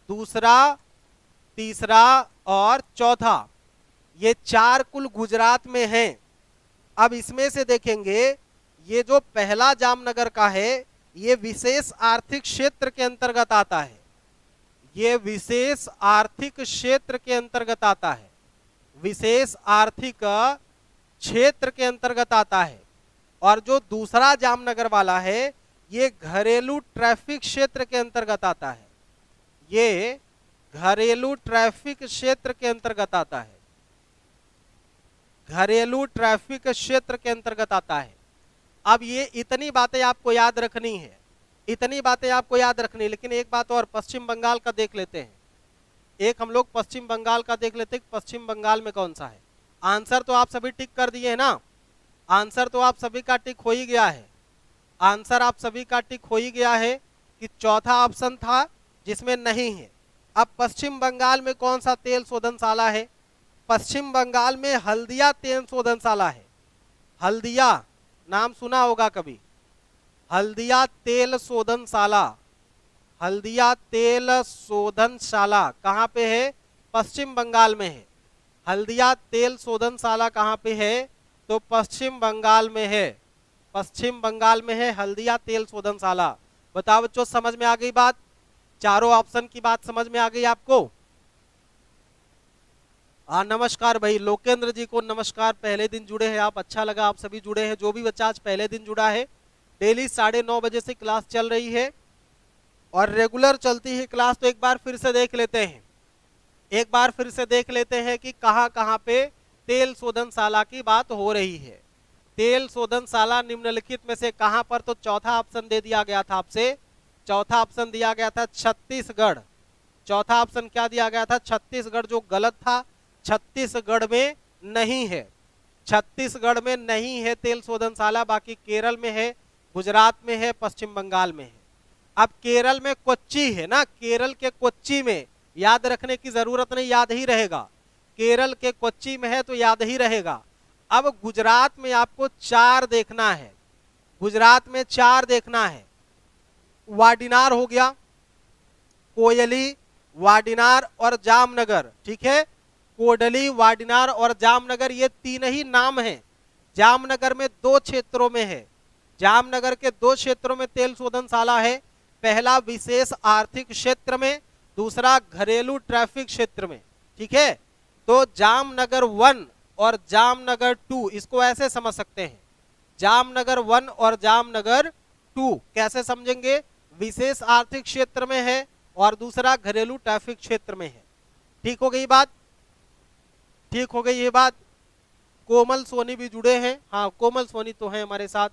दूसरा, तीसरा और चौथा, ये 4 कुल गुजरात में हैं। अब इसमें से देखेंगे ये जो पहला जामनगर का है ये विशेष आर्थिक क्षेत्र के अंतर्गत आता है, ये विशेष आर्थिक क्षेत्र के अंतर्गत आता है, विशेष आर्थिक क्षेत्र के अंतर्गत आता है। और जो दूसरा जामनगर वाला है ये घरेलू ट्रैफिक क्षेत्र के अंतर्गत आता है, ये घरेलू ट्रैफिक क्षेत्र के अंतर्गत आता है, घरेलू ट्रैफिक क्षेत्र के अंतर्गत आता है। अब ये इतनी बातें आपको याद रखनी है, इतनी बातें आपको याद रखनी है। लेकिन एक बात और, पश्चिम बंगाल का देख लेते हैं, एक हम लोग पश्चिम बंगाल का देख लेते हैं, पश्चिम बंगाल में कौन सा है। आंसर तो आप सभी टिक कर दिए है ना, आंसर तो आप सभी का टिक हो ही गया है, आंसर आप सभी का टिक हो ही गया है कि चौथा ऑप्शन था जिसमें नहीं है। अब पश्चिम बंगाल में कौन सा तेल शोधनशाला है, पश्चिम बंगाल में हल्दिया तेल शोधनशाला है। हल्दिया नाम सुना होगा कभी, हल्दिया तेल शोधनशाला, हल्दिया तेल शोधनशाला कहाँ पे है, पश्चिम बंगाल में है। हल्दिया तेल शोधनशाला कहाँ पे है, तो पश्चिम बंगाल में है, पश्चिम बंगाल में है हल्दिया तेल शोधनशाला। बताओ बच्चों, समझ में आ गई बात, चारों ऑप्शन की बात समझ में आ गई आपको। नमस्कार भाई लोकेंद्र जी को नमस्कार, पहले दिन जुड़े हैं आप, अच्छा लगा आप सभी जुड़े हैं। जो भी बच्चा आज पहले दिन जुड़ा है, डेली 9:30 बजे से क्लास चल रही है और रेगुलर चलती है क्लास। तो एक बार फिर से देख लेते हैं, एक बार फिर से देख लेते हैं कि कहाँ कहाँ पे तेल शोधनशाला की बात हो रही है। तेल शोधनशाला निम्नलिखित में से कहाँ पर, तो चौथा ऑप्शन दे दिया गया था आपसे, चौथा ऑप्शन दिया गया था छत्तीसगढ़, चौथा ऑप्शन क्या दिया गया था, छत्तीसगढ़, जो गलत था। छत्तीसगढ़ में नहीं है, छत्तीसगढ़ में नहीं है तेल शोधनशाला, बाकी केरल में है, गुजरात में है, पश्चिम बंगाल में है। अब केरल में कोच्चि है ना, केरल के कोच्चि में, याद रखने की जरूरत नहीं, याद ही रहेगा, केरल के कोच्चि में है तो याद ही रहेगा। अब गुजरात में आपको 4 देखना है, गुजरात में 4 देखना है। वाडिनार हो गया, कोयली, वाडिनार और जामनगर, ठीक है, कोडली, वाडिनार और जामनगर, ये 3 ही नाम हैं। जामनगर में 2 क्षेत्रों में है, जामनगर के 2 क्षेत्रों में तेल शोधनशाला है, पहला विशेष आर्थिक क्षेत्र में, दूसरा घरेलू ट्रैफिक क्षेत्र में, ठीक है। तो जामनगर 1 और जामनगर 2, इसको ऐसे समझ सकते हैं, जामनगर 1 और जामनगर टू कैसे समझेंगे? विशेष आर्थिक क्षेत्र में है और दूसरा घरेलू ट्रैफिक क्षेत्र में है। ठीक हो गई बात? ठीक हो गई ये बात? कोमल सोनी भी जुड़े हैं। हाँ, कोमल सोनी तो है हमारे साथ।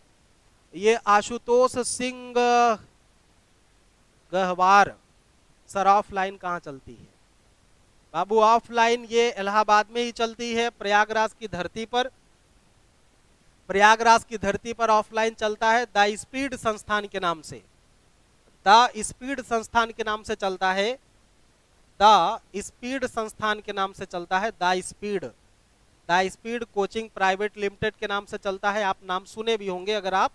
ये आशुतोष सिंह गहवार, सर ऑफलाइन कहाँ चलती है? बाबू ऑफलाइन ये इलाहाबाद में ही चलती है, प्रयागराज की धरती पर। प्रयागराज की धरती पर ऑफलाइन चलता है, द स्पीड संस्थान के नाम से। द स्पीड संस्थान के नाम से चलता है, द स्पीड संस्थान के नाम से चलता है, the speed coaching private limited के नाम से चलता है। आप नाम सुने भी होंगे, अगर आप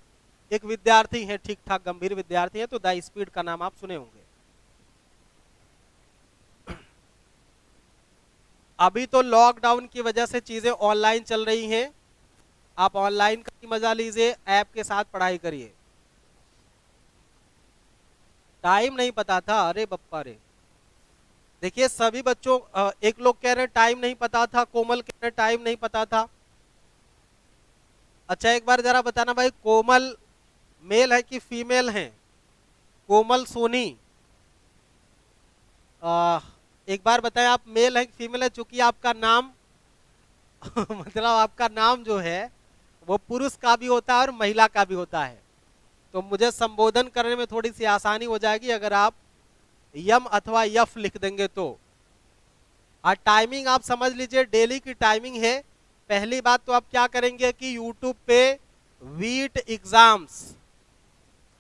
एक विद्यार्थी हैं, ठीक ठाक गंभीर विद्यार्थी हैं, तो द स्पीड का नाम आप सुने होंगे। अभी तो लॉकडाउन की वजह से चीजें ऑनलाइन चल रही हैं, आप ऑनलाइन का ही मजा लीजिए, ऐप के साथ पढ़ाई करिए। टाइम नहीं पता था? अरे बप्पा रे, देखिए सभी बच्चों, एक लोग कह रहे हैं टाइम नहीं पता था, कोमल कह रहे हैं टाइम नहीं पता था। अच्छा एक बार जरा बताना भाई, कोमल मेल है कि फीमेल है? कोमल सोनी, एक बार बताएं आप मेल है कि फीमेल है, चूंकि आपका नाम मतलब आपका नाम जो है वो पुरुष का भी होता है और महिला का भी होता है, तो मुझे संबोधन करने में थोड़ी सी आसानी हो जाएगी अगर आप यम अथवा यफ लिख देंगे तो। और टाइमिंग आप समझ लीजिए, डेली की टाइमिंग है। पहली बात तो आप क्या करेंगे कि यूट्यूब पे वीट एग्जाम्स,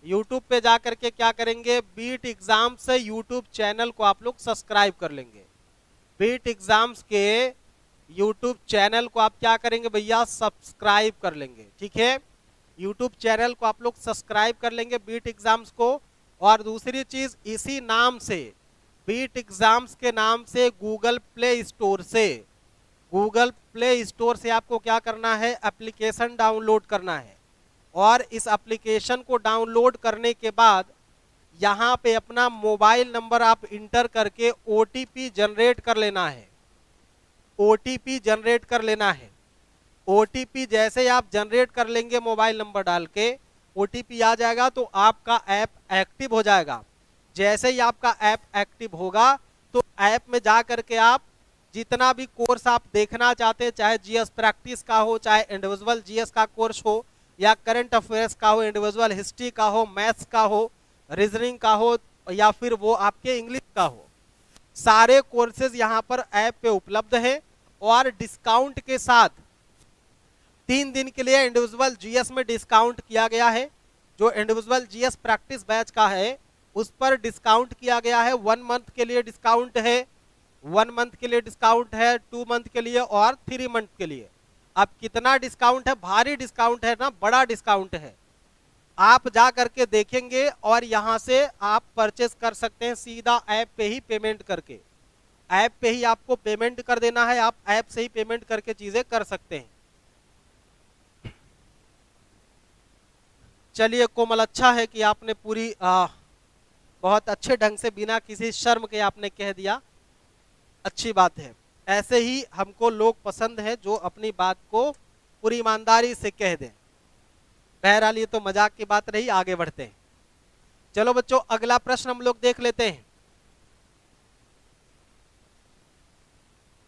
यूट्यूब पे जाकर के क्या करेंगे, बीट एग्जाम्स यूट्यूब चैनल को आप लोग सब्सक्राइब कर लेंगे। बीट एग्जाम्स के यूट्यूब चैनल को आप क्या करेंगे भैया, सब्सक्राइब कर लेंगे। ठीक है, यूट्यूब चैनल को आप लोग सब्सक्राइब कर लेंगे बीट एग्जाम्स को। और दूसरी चीज, इसी नाम से, बीट एग्जाम्स के नाम से गूगल प्ले स्टोर से आपको क्या करना है, एप्लीकेशन डाउनलोड करना है। और इस एप्लीकेशन को डाउनलोड करने के बाद यहाँ पे अपना मोबाइल नंबर आप इंटर करके ओटीपी जनरेट कर लेना है। ओटीपी जनरेट कर लेना है। ओटीपी जैसे ही आप जनरेट कर लेंगे मोबाइल नंबर डाल के, ओटीपी आ जाएगा तो आपका ऐप एक्टिव हो जाएगा। जैसे ही आपका ऐप एक्टिव होगा तो ऐप में जा करके आप जितना भी कोर्स आप देखना चाहते हैं, चाहे जीएस प्रैक्टिस का हो, चाहे इंडिविजुअल जीएस का कोर्स हो, या करंट अफेयर्स का हो, इंडिविजुअल हिस्ट्री का हो, मैथ्स का हो, रीजनिंग का हो, या फिर वो आपके इंग्लिश का हो, सारे कोर्सेज यहाँ पर ऐप पे उपलब्ध है। और डिस्काउंट के साथ 3 दिन के लिए इंडिविजुअल जीएस में डिस्काउंट किया गया है। जो इंडिविजुअल जीएस प्रैक्टिस बैच का है उस पर डिस्काउंट किया गया है। 1 मंथ के लिए डिस्काउंट है, 1 मंथ के लिए डिस्काउंट है, 2 मंथ के लिए और 3 मंथ के लिए। अब कितना डिस्काउंट है, भारी डिस्काउंट है ना, बड़ा डिस्काउंट है। आप जा करके देखेंगे और यहां से आप परचेस कर सकते हैं सीधा ऐप पे ही पेमेंट करके। ऐप पे ही आपको पेमेंट कर देना है, आप ऐप से ही पेमेंट करके चीजें कर सकते हैं। चलिए कोमल, अच्छा है कि आपने पूरी बहुत अच्छे ढंग से बिना किसी शर्म के आपने कह दिया, अच्छी बात है। ऐसे ही हमको लोग पसंद है जो अपनी बात को पूरी ईमानदारी से कह दें। बहरहाल ये तो मजाक की बात रही, आगे बढ़ते हैं। चलो बच्चों, अगला प्रश्न हम लोग देख लेते हैं।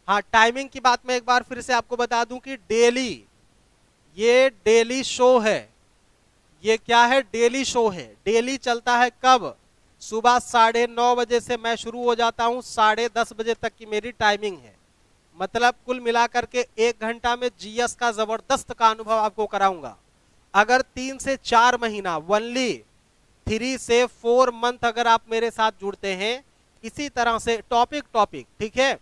हाँ, टाइमिंग की बात मैं एक बार फिर से आपको बता दूं कि डेली, ये डेली शो है। ये क्या है, डेली शो है। डेली चलता है कब, सुबह 9:30 बजे से मैं शुरू हो जाता हूं, 10:30 बजे तक की मेरी टाइमिंग है। मतलब कुल मिलाकर के 1 घंटा में जीएस का जबरदस्त का अनुभव आपको कराऊंगा। अगर 3 से 4 महीना, ओनली 3 से 4 मंथ अगर आप मेरे साथ जुड़ते हैं इसी तरह से टॉपिक, ठीक है,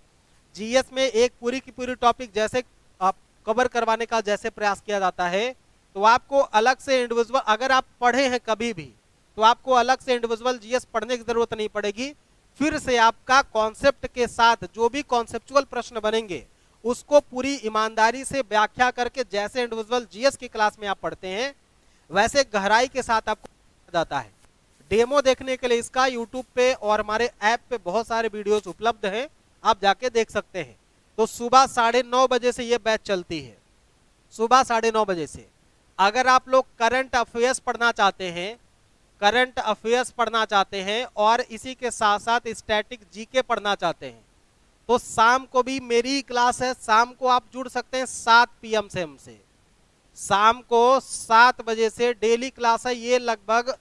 जीएस में एक पूरी की पूरी टॉपिक जैसे आप कवर करवाने का जैसे प्रयास किया जाता है, तो आपको अलग से इंडिविजुअल, अगर आप पढ़े हैं कभी भी तो आपको अलग से इंडिविजुअल जीएस पढ़ने की जरूरत नहीं पड़ेगी। फिर से आपका कॉन्सेप्ट के साथ जो भी कॉन्सेप्चुअल प्रश्न बनेंगे उसको पूरी ईमानदारी से व्याख्या करके, जैसे इंडिविजुअल जीएस की क्लास में आप पढ़ते हैं वैसे गहराई के साथ आपको जाता है। डेमो देखने के लिए इसका यूट्यूब पे और हमारे ऐप पे बहुत सारे वीडियोस उपलब्ध हैं, आप जाके देख सकते हैं। तो सुबह 9:30 बजे से ये बैच चलती है, सुबह 9:30 बजे से। अगर आप लोग करंट अफेयर्स पढ़ना चाहते हैं करंट अफेयर्स पढ़ना चाहते हैं और इसी के साथ साथ स्टैटिक जीके पढ़ना चाहते हैं तो शाम को भी मेरी क्लास है। शाम को आप जुड़ सकते हैं 7 PM से हमसे। शाम को 7 बजे से डेली क्लास है। ये लगभग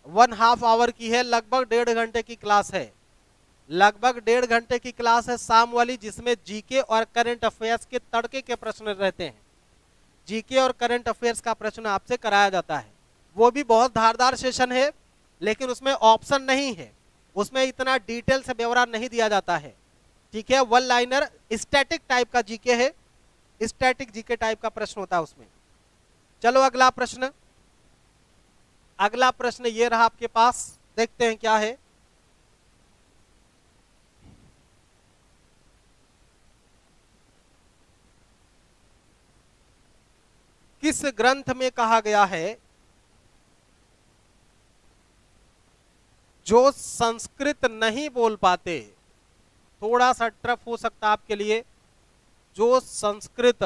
1.5 आवर की है, लगभग 1.5 घंटे की क्लास है। लगभग 1.5 घंटे की क्लास है शाम वाली, जिसमें जीके और करंट अफेयर्स के तड़के के प्रश्न रहते हैं। जीके और करंट अफेयर्स का प्रश्न आपसे कराया जाता है। वो भी बहुत धारदार सेशन है, लेकिन उसमें ऑप्शन नहीं है, उसमें इतना डिटेल से ब्यौरा नहीं दिया जाता है। ठीक है, वन लाइनर स्टैटिक टाइप का जीके है, स्टैटिक जीके टाइप का प्रश्न होता है उसमें। चलो अगला प्रश्न, अगला प्रश्न ये रहा आपके पास, देखते हैं क्या है। किस ग्रंथ में कहा गया है जो संस्कृत नहीं बोल पाते, थोड़ा सा टफ हो सकता है आपके लिए, जो संस्कृत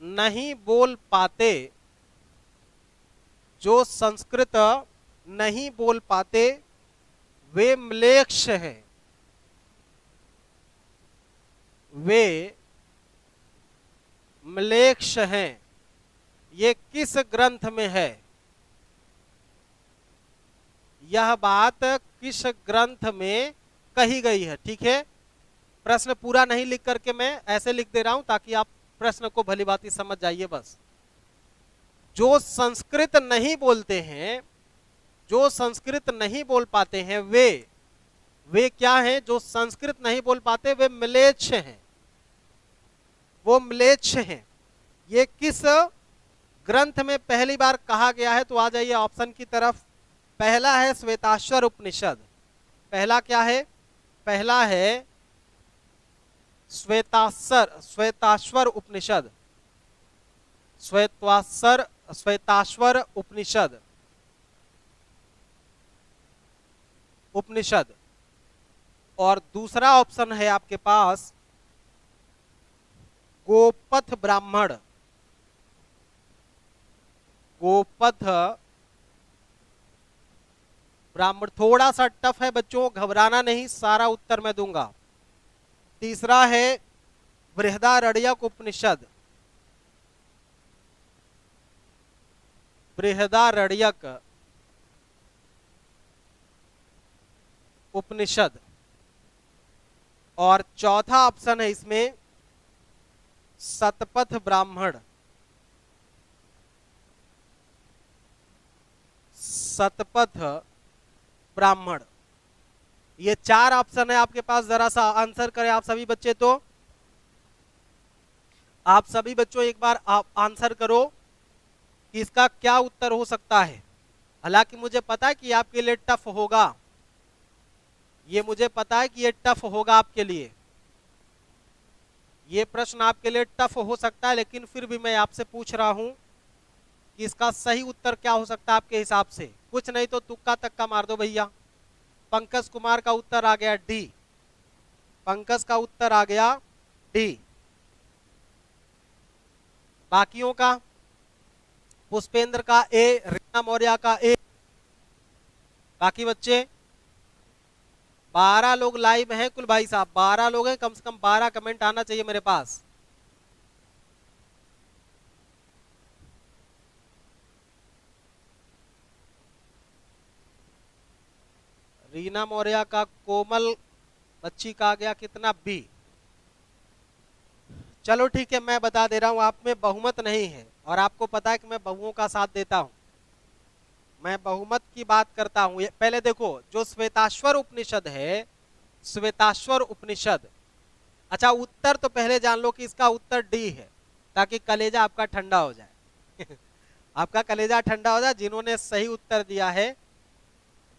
नहीं बोल पाते, जो संस्कृत नहीं बोल पाते वे म्लेच्छ हैं। वे म्लेच्छ हैं। ये किस ग्रंथ में है? यह बात किस ग्रंथ में कही गई है? ठीक है, प्रश्न पूरा नहीं लिख करके मैं ऐसे लिख दे रहा हूं ताकि आप प्रश्न को भली भांति समझ जाइए बस। जो संस्कृत नहीं बोलते हैं, जो संस्कृत नहीं बोल पाते हैं, वे क्या हैं? जो संस्कृत नहीं बोल पाते वे म्लेच्छ हैं, वो म्लेच्छ हैं। ये किस ग्रंथ में पहली बार कहा गया है? तो आ जाइए ऑप्शन की तरफ। पहला है श्वेताश्वर उपनिषद। पहला क्या है? पहला है श्वेताश्वर उपनिषद। श्वेताश्वर उपनिषद। और दूसरा ऑप्शन है आपके पास गोपथ ब्राह्मण। गोपथ ब्राह्मण थोड़ा सा टफ है बच्चों, घबराना नहीं, सारा उत्तर मैं दूंगा। तीसरा है बृहदारण्यक उपनिषद। बृहदारण्यक उपनिषद। और चौथा ऑप्शन है इसमें शतपथ ब्राह्मण। शतपथ ब्राह्मण। ये 4 ऑप्शन है आपके पास। जरा सा आंसर करें आप सभी बच्चे। तो आप सभी बच्चों एक बार आप आंसर करो कि इसका क्या उत्तर हो सकता है। हालांकि मुझे पता है कि आपके लिए टफ होगा, ये मुझे पता है कि ये टफ होगा आपके लिए, ये प्रश्न आपके लिए टफ हो सकता है, लेकिन फिर भी मैं आपसे पूछ रहा हूं कि इसका सही उत्तर क्या हो सकता है आपके हिसाब से। कुछ नहीं तो तुक्का तक्का मार दो भैया। पंकज कुमार का उत्तर आ गया डी। पंकज का उत्तर आ गया डी। बाकियों का पुष्पेंद्र का ए, रीना मौर्य का ए। बाकी बच्चे 12 लोग लाइव हैं कुल भाई साहब, 12 लोग हैं, कम से कम 12 कमेंट आना चाहिए मेरे पास। रीना मौर्य का, कोमल बच्ची का आ गया कितना? बी। चलो ठीक है, मैं बता दे रहा हूं, आप में बहुमत नहीं है और आपको पता है कि मैं बहुओं का साथ देता हूं, मैं बहुमत की बात करता हूं। पहले देखो, जो श्वेताश्वर उपनिषद है, श्वेताश्वर उपनिषद, अच्छा उत्तर तो पहले जान लो कि इसका उत्तर डी है, ताकि कलेजा आपका ठंडा हो जाए आपका कलेजा ठंडा हो जाए। जिन्होंने सही उत्तर दिया है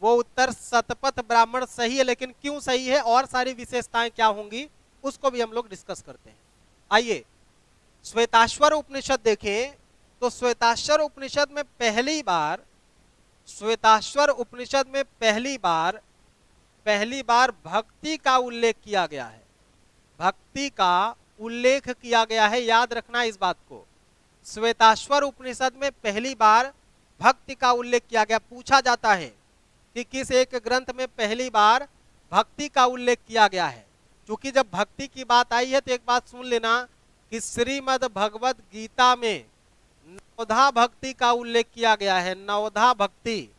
वो उत्तर शतपथ ब्राह्मण सही है, लेकिन क्यों सही है और सारी विशेषताएं क्या होंगी उसको भी हम लोग डिस्कस करते हैं। आइए श्वेताश्वर उपनिषद देखें तो श्वेताश्वर उपनिषद में पहली बार, श्वेताश्वर उपनिषद में पहली बार भक्ति का उल्लेख किया गया है। भक्ति का उल्लेख किया गया है, याद रखना इस बात को। श्वेताश्वर उपनिषद में पहली बार भक्ति का उल्लेख किया गया। पूछा जाता है कि किस एक ग्रंथ में पहली बार भक्ति का उल्लेख किया गया है। क्योंकि जब भक्ति की बात आई है तो एक बात सुन लेना कि श्रीमद् भगवत गीता में नवधा भक्ति का उल्लेख किया गया है। नवधा भक्ति,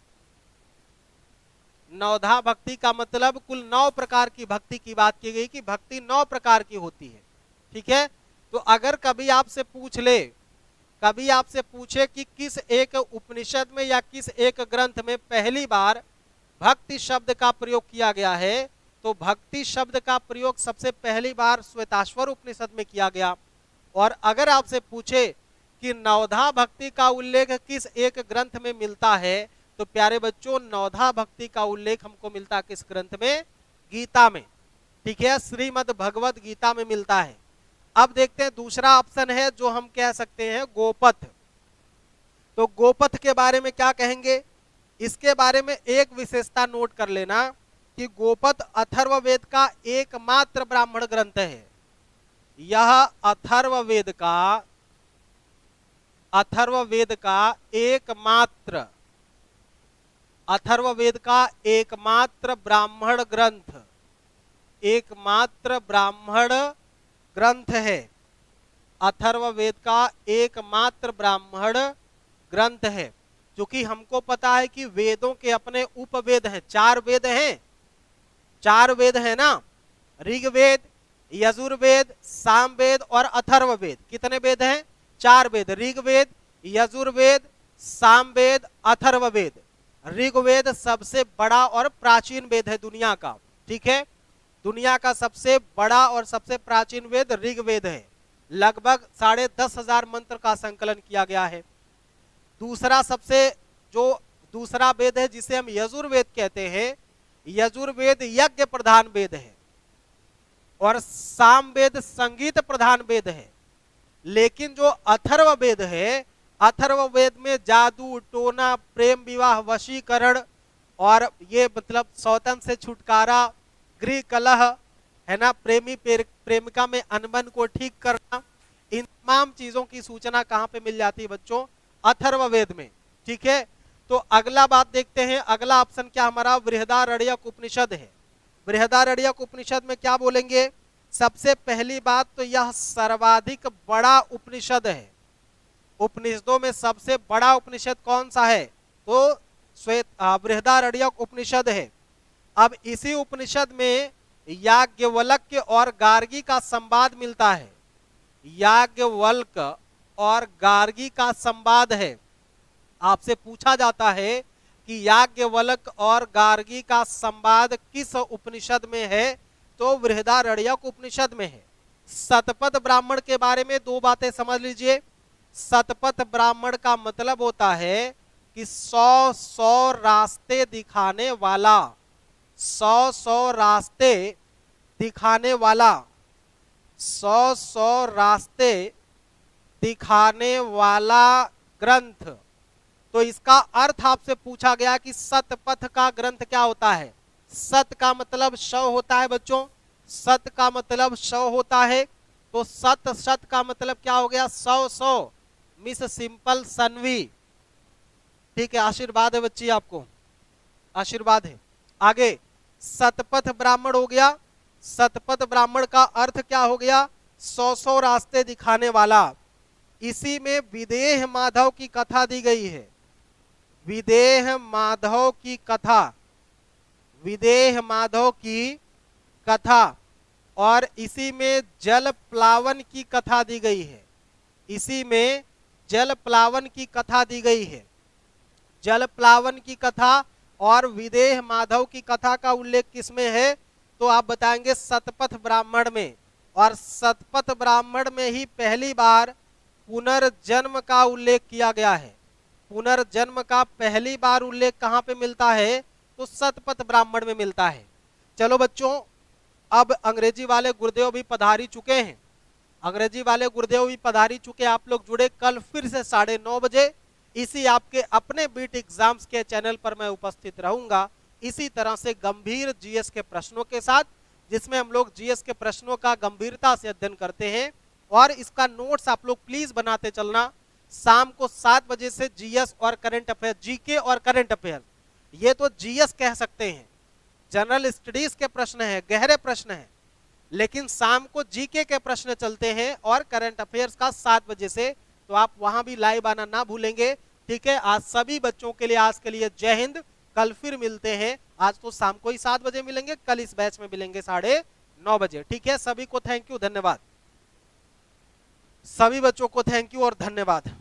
नवधा भक्ति का मतलब कुल 9 प्रकार की भक्ति की बात की गई कि भक्ति 9 प्रकार की होती है। ठीक है, तो अगर कभी आपसे पूछ ले, कभी आपसे पूछे कि किस एक उपनिषद में या किस एक ग्रंथ में पहली बार भक्ति शब्द का प्रयोग किया गया है, तो भक्ति शब्द का प्रयोग सबसे पहली बार श्वेताश्वर उपनिषद में किया गया। और अगर आपसे पूछे कि नवधा भक्ति का उल्लेख किस एक ग्रंथ में मिलता है, तो प्यारे बच्चों नवधा भक्ति का उल्लेख हमको मिलता किस ग्रंथ में? गीता में। ठीक है, श्रीमद् भगवत गीता में मिलता है। अब देखते हैं दूसरा ऑप्शन है जो हम कह सकते हैं गोपथ। तो गोपथ के बारे में क्या कहेंगे? इसके बारे में एक विशेषता नोट कर लेना कि गोपथ अथर्ववेद का एकमात्र ब्राह्मण ग्रंथ है। यह अथर्ववेद का एकमात्र ब्राह्मण ग्रंथ है। अथर्ववेद का एकमात्र ब्राह्मण ग्रंथ है। क्योंकि हमको पता है कि वेदों के अपने उपवेद हैं, 4 वेद हैं, 4 वेद है ना, ऋग्वेद, यजुर्वेद, सामवेद और अथर्ववेद। कितने वेद हैं? 4 वेद, ऋग्वेद, यजुर्वेद, सामवेद, अथर्ववेद। ऋग्वेद सबसे बड़ा और प्राचीन वेद है दुनिया का। ठीक है, दुनिया का सबसे बड़ा और सबसे प्राचीन वेद ऋग्वेद है। लगभग 10,500 मंत्र का संकलन किया गया है। दूसरा दूसरा वेद है जिसे हम यजुर्वेद कहते हैं, यजुर्वेद यज्ञ प्रधान वेद है और सामवेद संगीत प्रधान वेद है। लेकिन जो अथर्ववेद है, अथर्ववेद में जादू टोना, प्रेम विवाह, वशीकरण और ये मतलब सौतन से छुटकारा, गृह कलह है ना, प्रेमी प्रेमिका में अनबन को ठीक करना, इन तमाम चीजों की सूचना कहाँ पे मिल जाती है बच्चों? अथर्ववेद में। ठीक है, तो अगला बात देखते हैं। अगला ऑप्शन क्या हमारा? बृहदारण्यक उपनिषद है। बृहदारण्यक उपनिषद में क्या बोलेंगे? सबसे पहली बात तो यह सर्वाधिक बड़ा उपनिषद है। उपनिषदों में सबसे बड़ा उपनिषद कौन सा है? तो बृहदारण्यक उपनिषद है। अब इसी उपनिषद में याज्ञवल्क्य और गार्गी का संवाद मिलता है। याज्ञवल्क्य और गार्गी का संवाद है। आपसे पूछा जाता है कि याज्ञवल्क्य और गार्गी का संवाद किस उपनिषद में है? तो बृहदारण्यक उपनिषद में है। शतपथ ब्राह्मण के बारे में 2 बातें समझ लीजिए। शतपथ ब्राह्मण का मतलब होता है कि 100 रास्ते दिखाने वाला, 100 रास्ते दिखाने वाला, 100 रास्ते दिखाने वाला ग्रंथ। तो इसका अर्थ आपसे पूछा गया कि शतपथ का ग्रंथ क्या होता है? सत का मतलब 100 होता है बच्चों, सत का मतलब 100 होता है। तो शत का मतलब क्या हो गया? 100 मिस सिंपल सन्वी। ठीक है, आशीर्वाद है बच्ची, आपको आशीर्वाद है। आगे शतपथ ब्राह्मण हो गया। शतपथ ब्राह्मण का अर्थ क्या हो गया? 100 रास्ते दिखाने वाला। इसी में विदेह माधव की कथा दी गई है। विदेह माधव की कथा, विदेह माधव की कथा, और इसी में जल प्लावन की कथा दी गई है। इसी में जल प्लावन की कथा दी गई है। जल प्लावन की कथा और विदेह माधव की कथा का उल्लेख किसमें है? तो आप बताएंगे शतपथ ब्राह्मण में। और शतपथ ब्राह्मण में ही पहली बार पुनर्जन्म का उल्लेख किया गया है। पुनर्जन्म का पहली बार उल्लेख कहाँ पे मिलता है? तो शतपथ ब्राह्मण में मिलता है। चलो बच्चों, अब अंग्रेजी वाले गुरुदेव भी पधारी चुके हैं। अंग्रेजी वाले गुरुदेव भी पधारी चुके। आप लोग जुड़े, कल फिर से 9:30 बजे इसी आपके अपने बीट एग्जाम्स के चैनल पर मैं उपस्थित रहूंगा, इसी तरह से गंभीर जीएस के प्रश्नों के साथ, जिसमें हम लोग जीएस के प्रश्नों का गंभीरता से अध्ययन करते हैं। और इसका नोट्स आप लोग प्लीज बनाते चलना, शाम को 7 बजे से जीएस और करंट अफेयर, जीके और करंट अफेयर, ये तो जीएस कह सकते हैं, जनरल स्टडीज के प्रश्न है, गहरे प्रश्न है, लेकिन शाम को जीके के प्रश्न चलते हैं और करंट अफेयर्स का 7 बजे से, तो आप वहां भी लाइव आना ना भूलेंगे। ठीक है, आज सभी बच्चों के लिए, आज के लिए जय हिंद। कल फिर मिलते हैं, आज तो शाम को ही 7 बजे मिलेंगे, कल इस बैच में मिलेंगे 9:30 बजे। ठीक है, सभी को थैंक यू, धन्यवाद। सभी बच्चों को थैंक यू और धन्यवाद।